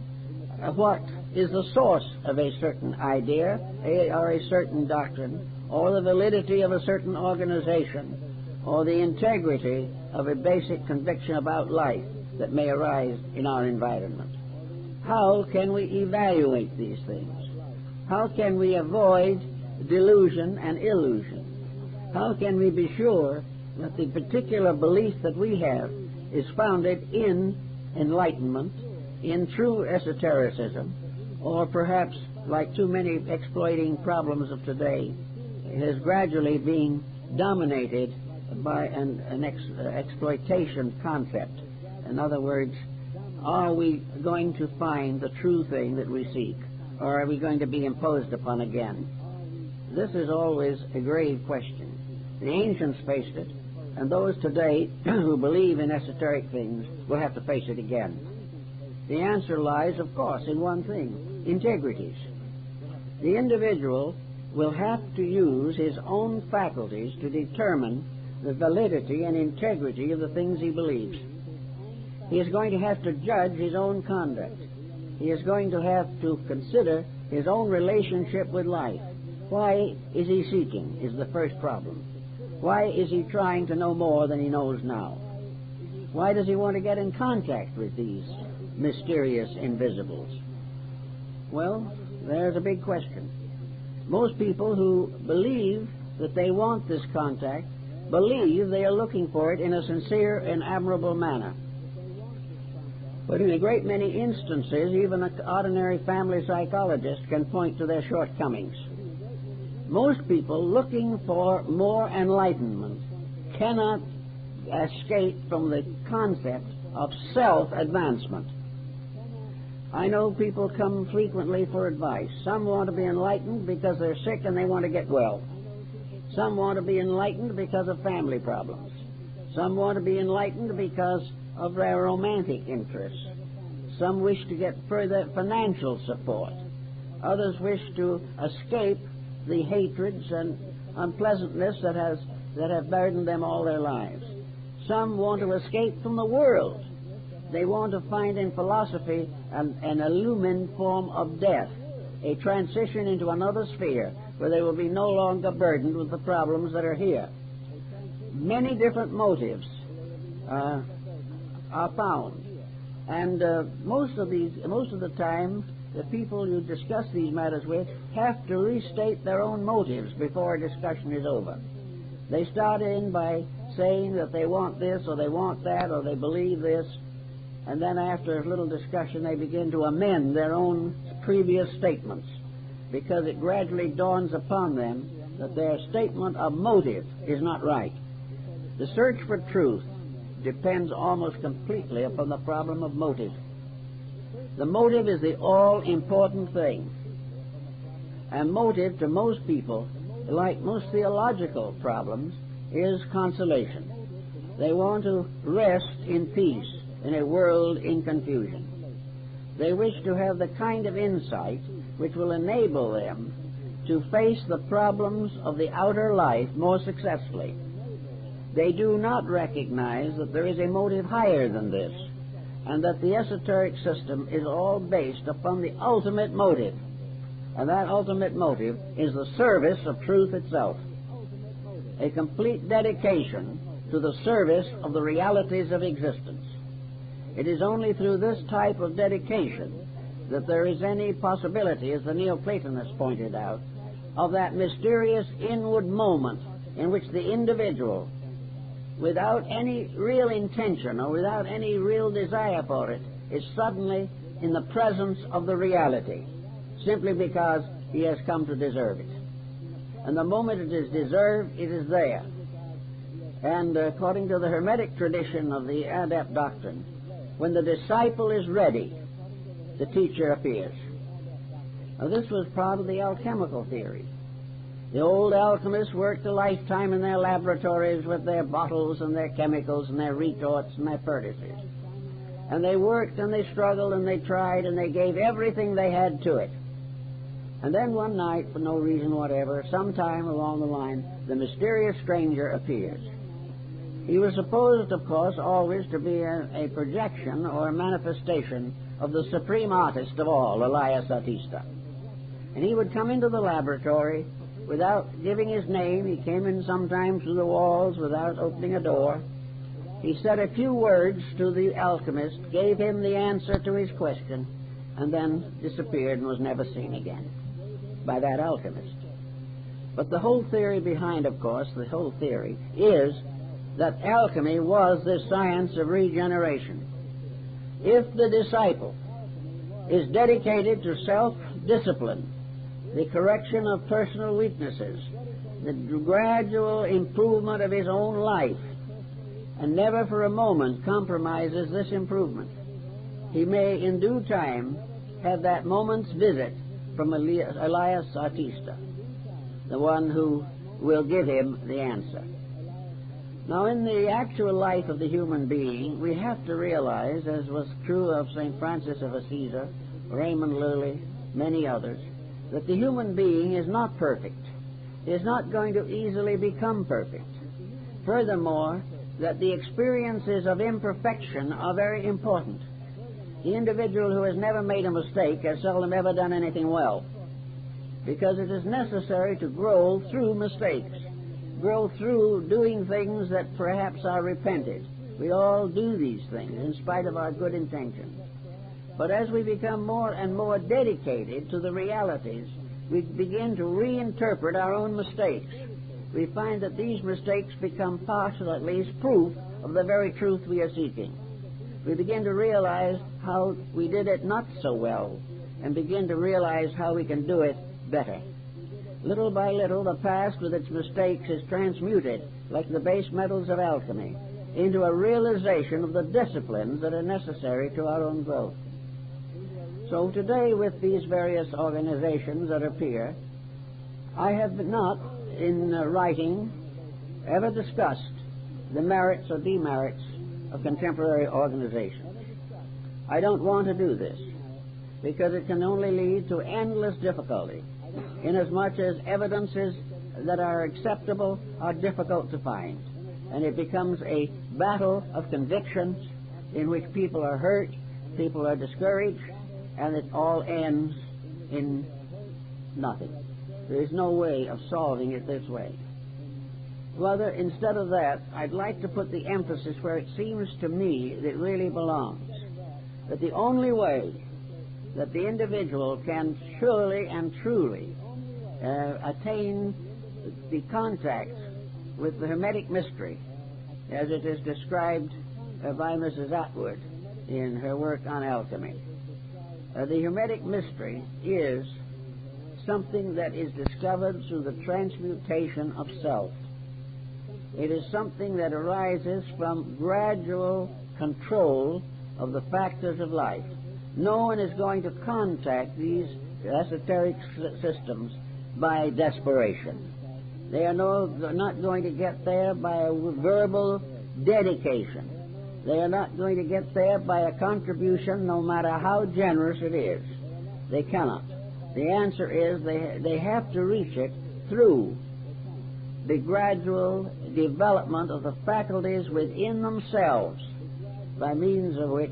what is the source of a certain idea or a certain doctrine, or the validity of a certain organization, or the integrity of a basic conviction about life that may arise in our environment. How can we evaluate these things? How can we avoid delusion and illusion? How can we be sure that the particular belief that we have is founded in enlightenment, in true esotericism, or perhaps, like too many exploiting problems of today, it is gradually being dominated by an exploitation concept. In other words, are we going to find the true thing that we seek, or are we going to be imposed upon again? This is always a grave question. The ancients faced it, and those today who believe in esoteric things will have to face it again. The answer lies, of course, in one thing: integrities. The individual will have to use his own faculties to determine the validity and integrity of the things he believes. He is going to have to judge his own conduct. He is going to have to consider his own relationship with life. Why is he seeking, is the first problem. Why is he trying to know more than he knows now? Why does he want to get in contact with these mysterious invisibles? Well, there's a big question. Most people who believe that they want this contact believe they are looking for it in a sincere and admirable manner. But in a great many instances, even an ordinary family psychologist can point to their shortcomings. Most people looking for more enlightenment cannot escape from the concept of self-advancement. I know people come frequently for advice. Some want to be enlightened because they're sick and they want to get well. Some want to be enlightened because of family problems. Some want to be enlightened because of their romantic interests. Some wish to get further financial support. Others wish to escape the hatreds and unpleasantness that have burdened them all their lives. Some want to escape from the world. They want to find in philosophy an illumined form of death, a transition into another sphere where they will be no longer burdened with the problems that are here. Many different motives are found, and most of the time, the people you discuss these matters with have to restate their own motives before a discussion is over. They start in by saying that they want this, or they want that, or they believe this, and then after a little discussion they begin to amend their own previous statements, because it gradually dawns upon them that their statement of motive is not right. The search for truth depends almost completely upon the problem of motive. The motive is the all-important thing. And motive to most people, like most theological problems, is consolation. They want to rest in peace in a world in confusion. They wish to have the kind of insight which will enable them to face the problems of the outer life more successfully. They do not recognize that there is a motive higher than this, and that the esoteric system is all based upon the ultimate motive. And that ultimate motive is the service of truth itself. A complete dedication to the service of the realities of existence. It is only through this type of dedication that there is any possibility, as the Neoplatonists pointed out, of that mysterious inward moment in which the individual, without any real intention or without any real desire for it, is suddenly in the presence of the reality, simply because he has come to deserve it. And the moment it is deserved, it is there. And according to the Hermetic tradition of the Adept doctrine, when the disciple is ready, the teacher appears. Now, this was part of the alchemical theory. The old alchemists worked a lifetime in their laboratories with their bottles and their chemicals and their retorts and their furnaces. And they worked and they struggled and they tried and they gave everything they had to it. And then one night, for no reason whatever, sometime along the line, the mysterious stranger appears. He was supposed, of course, always to be a projection or a manifestation of the supreme artist of all, Elias Artista. And he would come into the laboratory without giving his name. He came in sometimes through the walls without opening a door. He said a few words to the alchemist, gave him the answer to his question, and then disappeared and was never seen again by that alchemist. But the whole theory behind, of course, the whole theory is that alchemy was this science of regeneration. If the disciple is dedicated to self-discipline, the correction of personal weaknesses, the gradual improvement of his own life, and never for a moment compromises this improvement, he may in due time have that moment's visit from Elias Artista, the one who will give him the answer. Now, in the actual life of the human being, we have to realize, as was true of St. Francis of Assisi, Raymond Lully, many others, that the human being is not perfect, is not going to easily become perfect. Furthermore, that the experiences of imperfection are very important. The individual who has never made a mistake has seldom ever done anything well, because it is necessary to grow through mistakes, grow through doing things that perhaps are repented. We all do these things in spite of our good intentions. But as we become more and more dedicated to the realities, we begin to reinterpret our own mistakes. We find that these mistakes become partial, at least, proof of the very truth we are seeking. We begin to realize how we did it not so well, and begin to realize how we can do it better. Little by little, the past with its mistakes is transmuted, like the base metals of alchemy, into a realization of the disciplines that are necessary to our own growth. So today, with these various organizations that appear, I have not, in writing, ever discussed the merits or demerits of contemporary organizations. I don't want to do this, because it can only lead to endless difficulty, inasmuch as evidences that are acceptable are difficult to find, and it becomes a battle of convictions in which people are hurt, people are discouraged, and it all ends in nothing. There is no way of solving it this way. Rather, instead of that, I'd like to put the emphasis where it seems to me that it really belongs. That the only way that the individual can surely and truly attain the contact with the Hermetic mystery, as it is described by Mrs. Atwood in her work on alchemy. The Hermetic mystery is something that is discovered through the transmutation of self. It is something that arises from gradual control of the factors of life. No one is going to contact these esoteric systems by desperation. They are not going to get there by a verbal dedication. They are not going to get there by a contribution, no matter how generous it is. They cannot. The answer is they have to reach it through the gradual development of the faculties within themselves, by means of which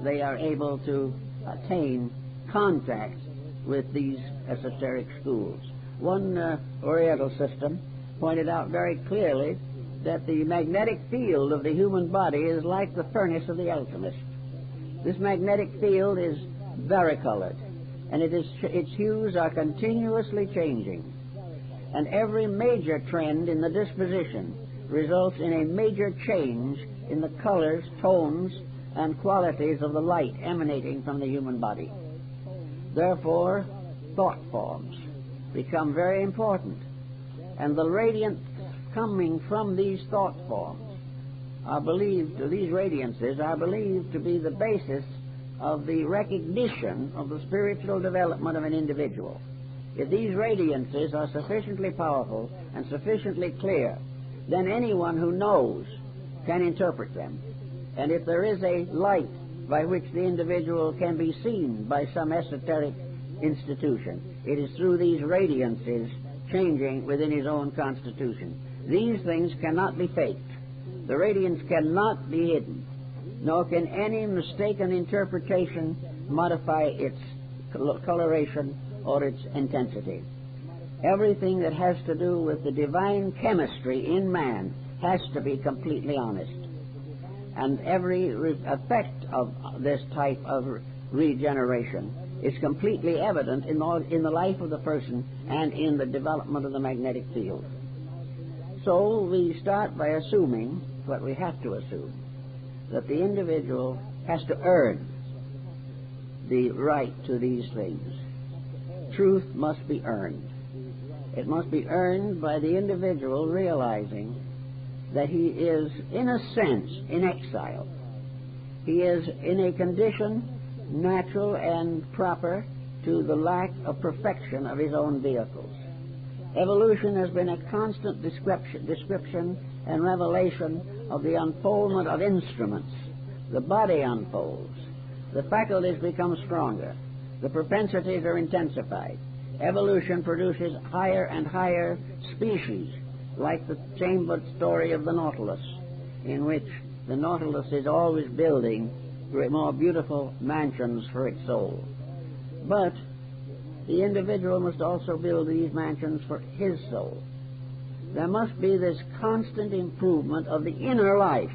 they are able to attain contact with these esoteric schools. One Oriental system pointed out very clearly that the magnetic field of the human body is like the furnace of the alchemist. This magnetic field is varicolored, and its hues are continuously changing. And every major trend in the disposition results in a major change in the colors, tones, and qualities of the light emanating from the human body. Therefore, thought forms become very important, and the radiance coming from these thought forms these radiances are believed to be the basis of the recognition of the spiritual development of an individual. If these radiances are sufficiently powerful and sufficiently clear, then anyone who knows can interpret them. And if there is a light by which the individual can be seen by some esoteric institution, it is through these radiances changing within his own constitution. These things cannot be faked. The radiance cannot be hidden, nor can any mistaken interpretation modify its coloration or its intensity. Everything that has to do with the divine chemistry in man has to be completely honest. And every effect of this type of regeneration is completely evident in the life of the person and in the development of the magnetic field. So we start by assuming what we have to assume, that the individual has to earn the right to these things. Truth must be earned. It must be earned by the individual realizing that he is, in a sense, in exile. He is in a condition natural and proper to the lack of perfection of his own vehicles. Evolution has been a constant description and revelation of the unfoldment of instruments. The body unfolds. The faculties become stronger. The propensities are intensified. Evolution produces higher and higher species, like the chambered story of the Nautilus, in which the Nautilus is always building more beautiful mansions for its soul. But the individual must also build these mansions for his soul. There must be this constant improvement of the inner life,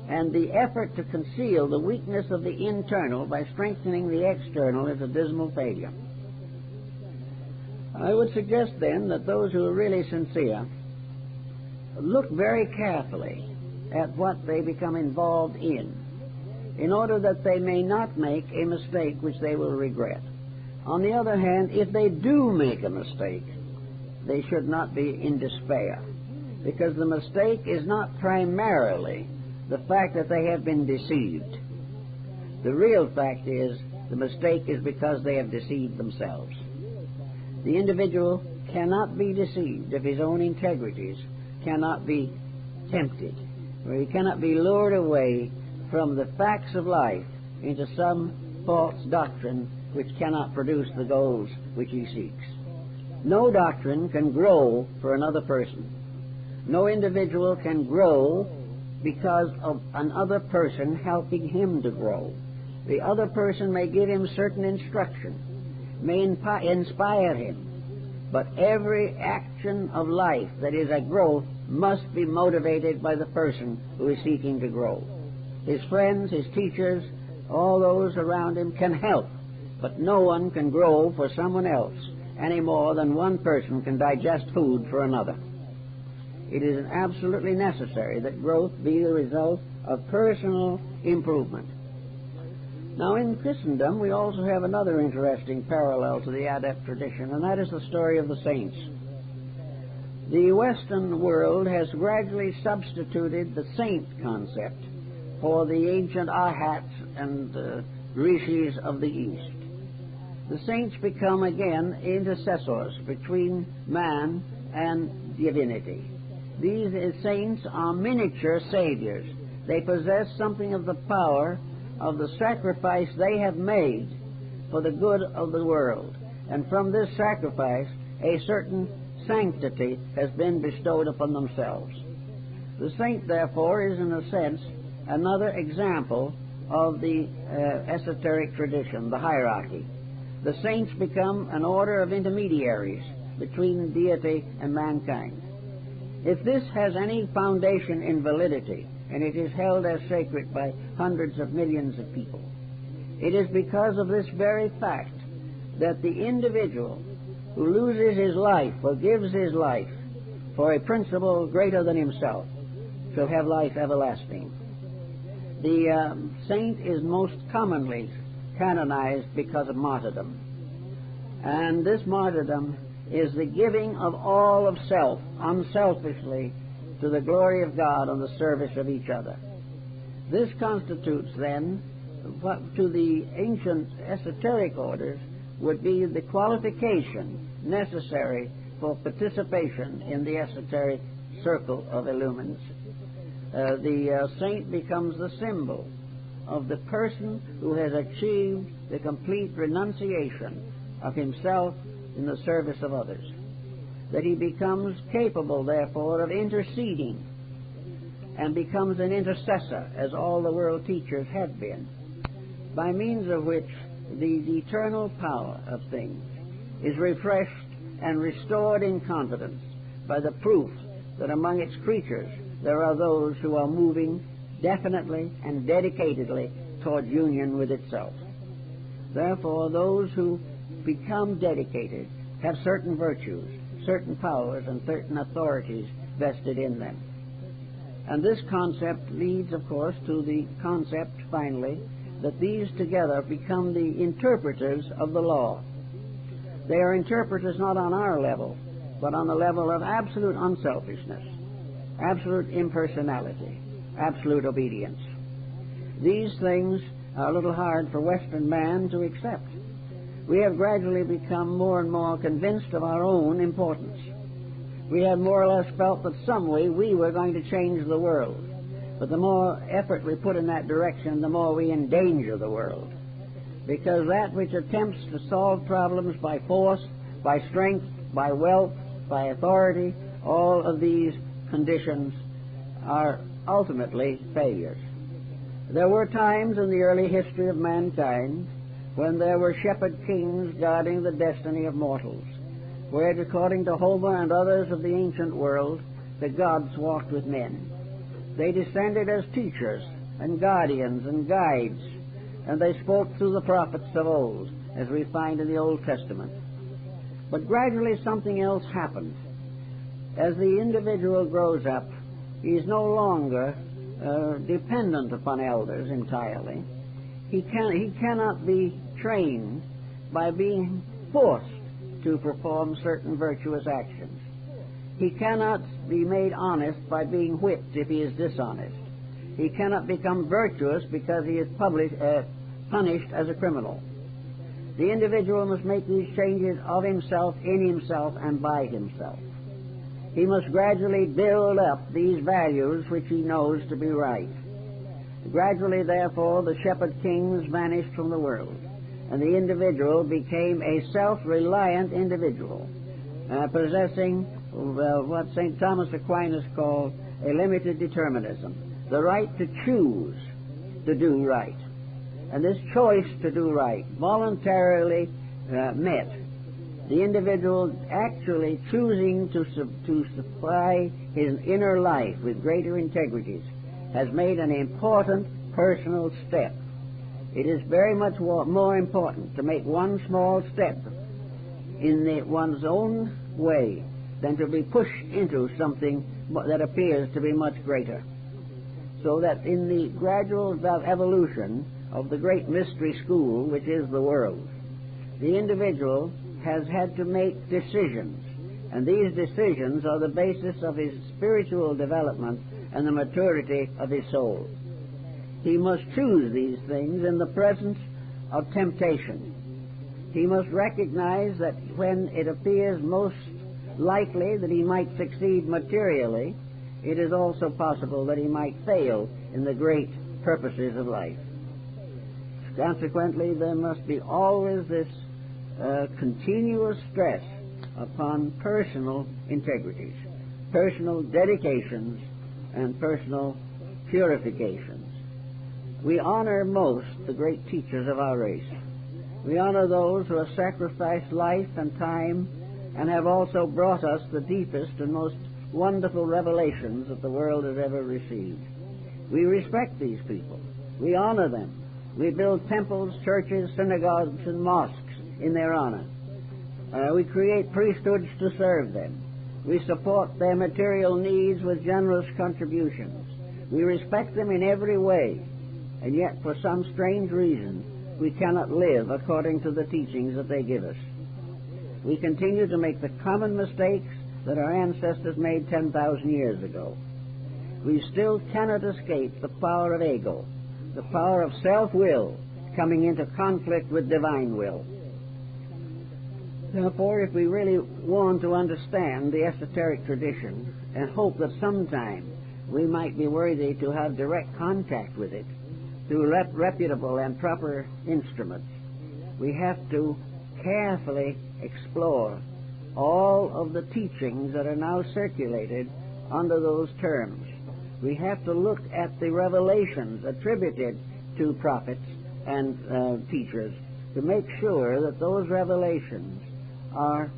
and the effort to conceal the weakness of the internal by strengthening the external is a dismal failure. I would suggest then that those who are really sincere look very carefully at what they become involved in order that they may not make a mistake which they will regret. On the other hand, if they do make a mistake, they should not be in despair, because the mistake is not primarily the fact that they have been deceived. The real fact is the mistake is because they have deceived themselves. The individual cannot be deceived if his own integrities cannot be tempted, or he cannot be lured away from the facts of life into some false doctrine which cannot produce the goals which he seeks. No doctrine can grow for another person. No individual can grow because of another person helping him to grow. The other person may give him certain instruction, may inspire him, but every action of life that is a growth must be motivated by the person who is seeking to grow. His friends, his teachers, all those around him can help, but no one can grow for someone else any more than one person can digest food for another. It is absolutely necessary that growth be the result of personal improvement. Now, in Christendom, we also have another interesting parallel to the Adept tradition, and that is the story of the saints. The Western world has gradually substituted the saint concept for the ancient Ahats and rishis of the East. The saints become again intercessors between man and divinity. These saints are miniature saviors. They possess something of the power of the sacrifice they have made for the good of the world. And from this sacrifice, a certain sanctity has been bestowed upon themselves. The saint, therefore, is in a sense another example of the esoteric tradition, the hierarchy. The saints become an order of intermediaries between deity and mankind. If this has any foundation in validity, and it is held as sacred by hundreds of millions of people, it is because of this very fact that the individual who loses his life or gives his life for a principle greater than himself shall have life everlasting. The saint is most commonly canonized because of martyrdom. And this martyrdom is the giving of all of self, unselfishly, to the glory of God and the service of each other. This constitutes, then, what to the ancient esoteric orders would be the qualification necessary for participation in the esoteric circle of illumines. The saint becomes the symbol of the person who has achieved the complete renunciation of himself in the service of others, that he becomes capable, therefore, of interceding and becomes an intercessor, as all the world teachers have been, by means of which the eternal power of things is refreshed and restored in confidence by the proof that among its creatures there are those who are moving definitely and dedicatedly toward union with itself. Therefore, those who become dedicated have certain virtues, certain powers, and certain authorities vested in them. And this concept leads, of course, to the concept, finally, that these together become the interpreters of the law. They are interpreters not on our level, but on the level of absolute unselfishness, absolute impersonality, absolute obedience. These things are a little hard for Western man to accept. We have gradually become more and more convinced of our own importance. We have more or less felt that some way we were going to change the world. But the more effort we put in that direction, the more we endanger the world. Because that which attempts to solve problems by force, by strength, by wealth, by authority, all of these conditions are ultimately failures. There were times in the early history of mankind when there were shepherd kings guarding the destiny of mortals, where, according to Homer and others of the ancient world, the gods walked with men. They descended as teachers and guardians and guides, and they spoke through the prophets of old, as we find in the Old Testament. But gradually something else happened. As the individual grows up, he is no longer dependent upon elders entirely. He cannot be trained by being forced to perform certain virtuous actions. He cannot be made honest by being whipped if he is dishonest. He cannot become virtuous because he is punished as a criminal. The individual must make these changes of himself, in himself, and by himself. He must gradually build up these values which he knows to be right. Gradually, therefore, the shepherd kings vanished from the world, and the individual became a self-reliant individual, possessing what St. Thomas Aquinas called a limited determinism, the right to choose to do right. And this choice to do right, voluntarily met, the individual actually choosing to supply his inner life with greater integrities, has made an important personal step. It is very much more important to make one small step in one's own way than to be pushed into something that appears to be much greater. So that in the gradual evolution of the great mystery school, which is the world, the individual has had to make decisions, and these decisions are the basis of his spiritual development and the maturity of his soul. He must choose these things in the presence of temptation. He must recognize that when it appears most likely that he might succeed materially, it is also possible that he might fail in the great purposes of life. Consequently, there must be always this continuous stress upon personal integrities, personal dedications, and personal purifications. We honor most the great teachers of our race. We honor those who have sacrificed life and time and have also brought us the deepest and most wonderful revelations that the world has ever received. We respect these people. We honor them. We build temples, churches, synagogues, and mosques in their honor. We create priesthoods to serve them. We support their material needs with generous contributions. We respect them in every way, and yet for some strange reason we cannot live according to the teachings that they give us. We continue to make the common mistakes that our ancestors made 10,000 years ago. We still cannot escape the power of ego, the power of self-will coming into conflict with divine will. Therefore, if we really want to understand the esoteric tradition and hope that sometime we might be worthy to have direct contact with it through reputable and proper instruments, we have to carefully explore all of the teachings that are now circulated under those terms. We have to look at the revelations attributed to prophets and teachers to make sure that those revelations are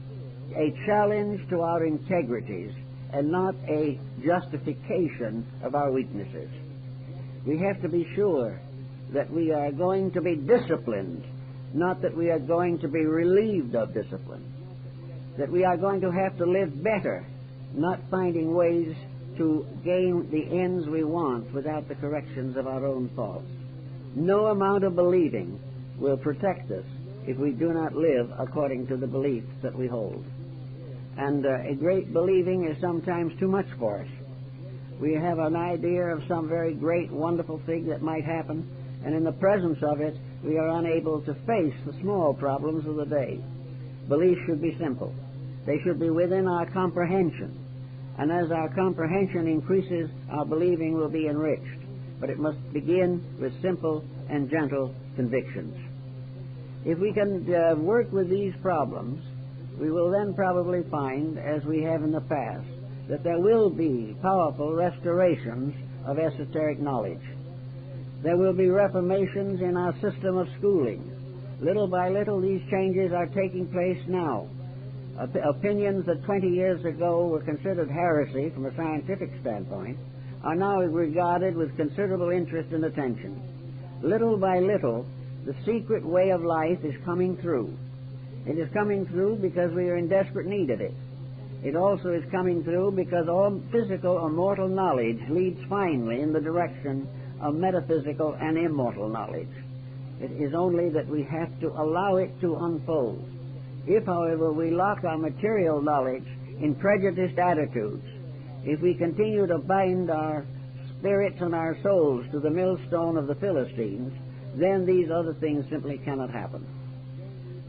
a challenge to our integrities and not a justification of our weaknesses. We have to be sure that we are going to be disciplined, not that we are going to be relieved of discipline. That we are going to have to live better, not finding ways to gain the ends we want without the corrections of our own faults. No amount of believing will protect us if we do not live according to the beliefs that we hold. And a great believing is sometimes too much for us. We have an idea of some very great, wonderful thing that might happen, and in the presence of it, we are unable to face the small problems of the day. Beliefs should be simple. They should be within our comprehension. And as our comprehension increases, our believing will be enriched. But it must begin with simple and gentle convictions. If we can work with these problems, we will then probably find, as we have in the past, that there will be powerful restorations of esoteric knowledge. There will be reformations in our system of schooling. Little by little, these changes are taking place now. Opinions that 20 years ago were considered heresy from a scientific standpoint are now regarded with considerable interest and attention. Little by little, the secret way of life is coming through. It is coming through because we are in desperate need of it. It also is coming through because all physical or mortal knowledge leads finally in the direction of metaphysical and immortal knowledge. It is only that we have to allow it to unfold. If, however, we lock our material knowledge in prejudiced attitudes, if we continue to bind our spirits and our souls to the millstone of the Philistines, then these other things simply cannot happen.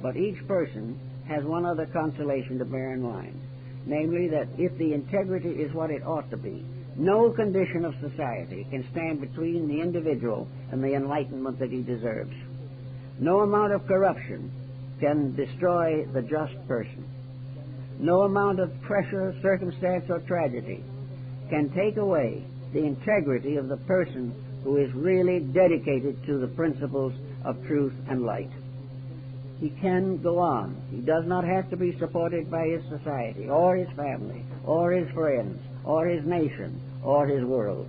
But each person has one other consolation to bear in mind, namely that if the integrity is what it ought to be, no condition of society can stand between the individual and the enlightenment that he deserves. No amount of corruption can destroy the just person. No amount of pressure, circumstance, or tragedy can take away the integrity of the person who is really dedicated to the principles of truth and light. He can go on. He does not have to be supported by his society, or his family, or his friends, or his nation, or his world.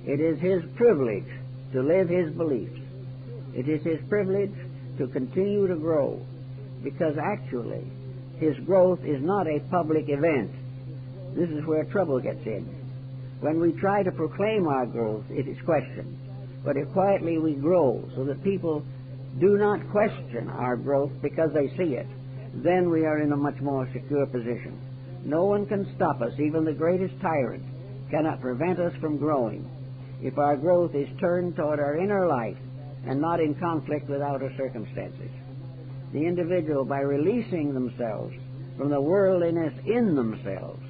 It is his privilege to live his beliefs. It is his privilege to continue to grow, because actually his growth is not a public event. This is where trouble gets in. When we try to proclaim our growth, it is questioned. But if quietly we grow so that people do not question our growth because they see it, then we are in a much more secure position. No one can stop us. Even the greatest tyrant cannot prevent us from growing if our growth is turned toward our inner life and not in conflict with outer circumstances. The individual, by releasing themselves from the worldliness in themselves,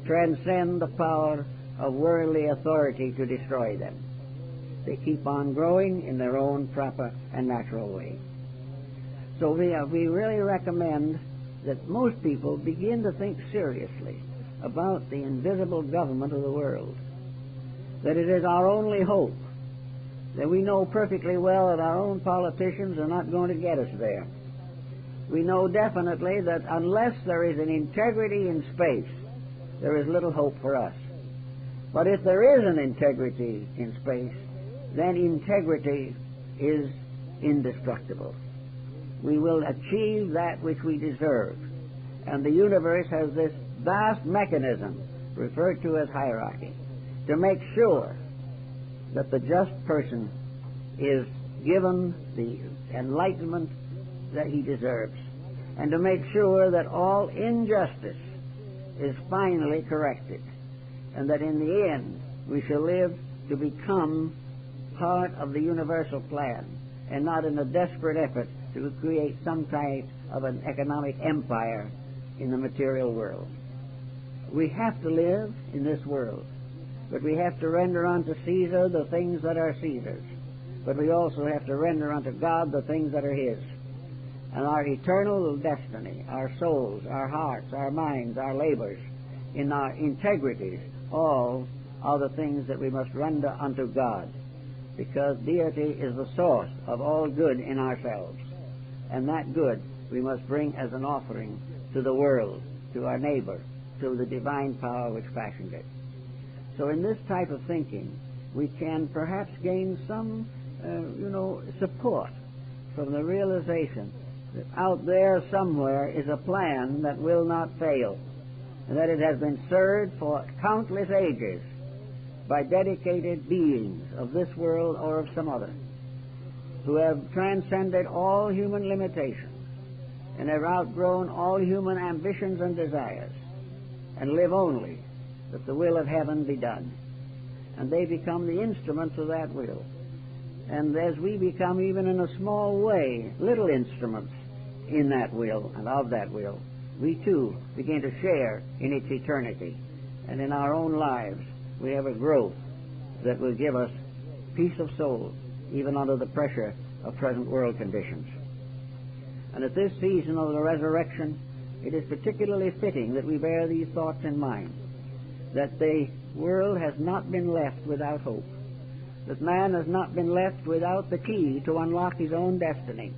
transcend the power of worldly authority to destroy them. They keep on growing in their own proper and natural way. So we really recommend that most people begin to think seriously about the invisible government of the world, that it is our only hope, that we know perfectly well that our own politicians are not going to get us there. We know definitely that unless there is an integrity in space, there is little hope for us. But if there is an integrity in space, then integrity is indestructible. We will achieve that which we deserve. And the universe has this vast mechanism, referred to as hierarchy, to make sure that the just person is given the enlightenment that he deserves, and to make sure that all injustice is finally corrected, and that in the end we shall live to become part of the universal plan, and not in a desperate effort to create some kind of an economic empire in the material world. We have to live in this world, but we have to render unto Caesar the things that are Caesar's. But we also have to render unto God the things that are His. And our eternal destiny, our souls, our hearts, our minds, our labors, in our integrities, all are the things that we must render unto God, because deity is the source of all good in ourselves. And that good we must bring as an offering to the world, to our neighbor, to the divine power which fashioned it. So in this type of thinking, we can perhaps gain some, support from the realization that out there somewhere is a plan that will not fail, and that it has been served for countless ages by dedicated beings of this world or of some other, who have transcended all human limitations and have outgrown all human ambitions and desires, and live only that the will of heaven be done. And they become the instruments of that will. And as we become, even in a small way, little instruments in that will and of that will, we too begin to share in its eternity. And in our own lives, we have a growth that will give us peace of soul, even under the pressure of present world conditions. And at this season of the resurrection, it is particularly fitting that we bear these thoughts in mind, that the world has not been left without hope, that man has not been left without the key to unlock his own destiny,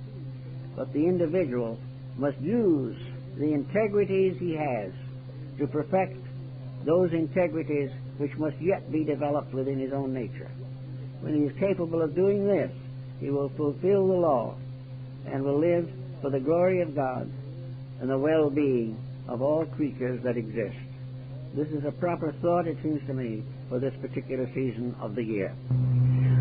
but the individual must use the integrities he has to perfect those integrities which must yet be developed within his own nature. When he is capable of doing this, he will fulfill the law and will live for the glory of God and the well-being of all creatures that exist. This is a proper thought, it seems to me, for this particular season of the year.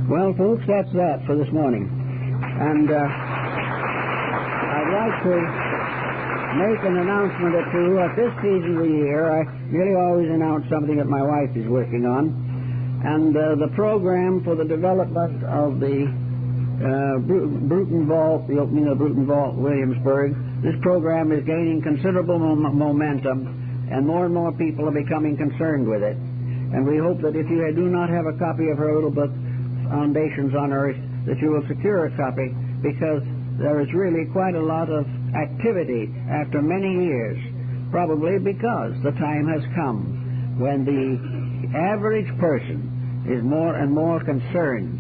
Well, folks, that's that for this morning. And I'd like to make an announcement or two. At this season of the year, I nearly always announce something that my wife is working on. And the program for the development of the Bruton Vault, the opening of Bruton Vault, Williamsburg, this program is gaining considerable momentum, and more people are becoming concerned with it. And we hope that if you do not have a copy of her little book, Foundations on Earth, that you will secure a copy, because there is really quite a lot of activity after many years, probably because the time has come when the average person is more and more concerned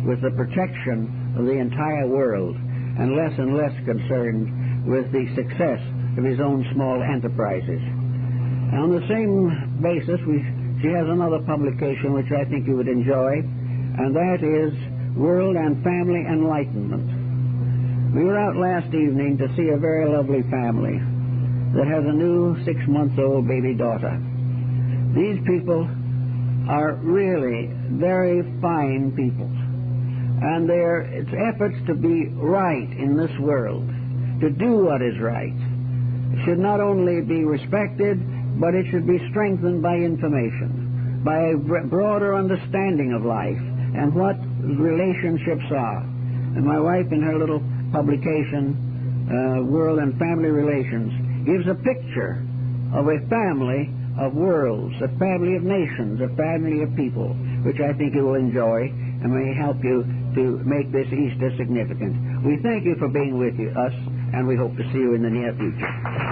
with the protection of the entire world and less concerned with the success of his own small enterprises. And on the same basis, she has another publication which I think you would enjoy, and that is World and Family Enlightenment. We were out last evening to see a very lovely family that has a new 6-month-old baby daughter. These people are really very fine people, and their efforts to be right in this world, to do what is right, should not only be respected, but it should be strengthened by information, by a broader understanding of life and what relationships are. And my wife, in her little publication, World and Family Relations, gives a picture of a family of worlds, a family of nations, a family of people, which I think you will enjoy and may help you to make this Easter significant. We thank you for being with us, and we hope to see you in the near future.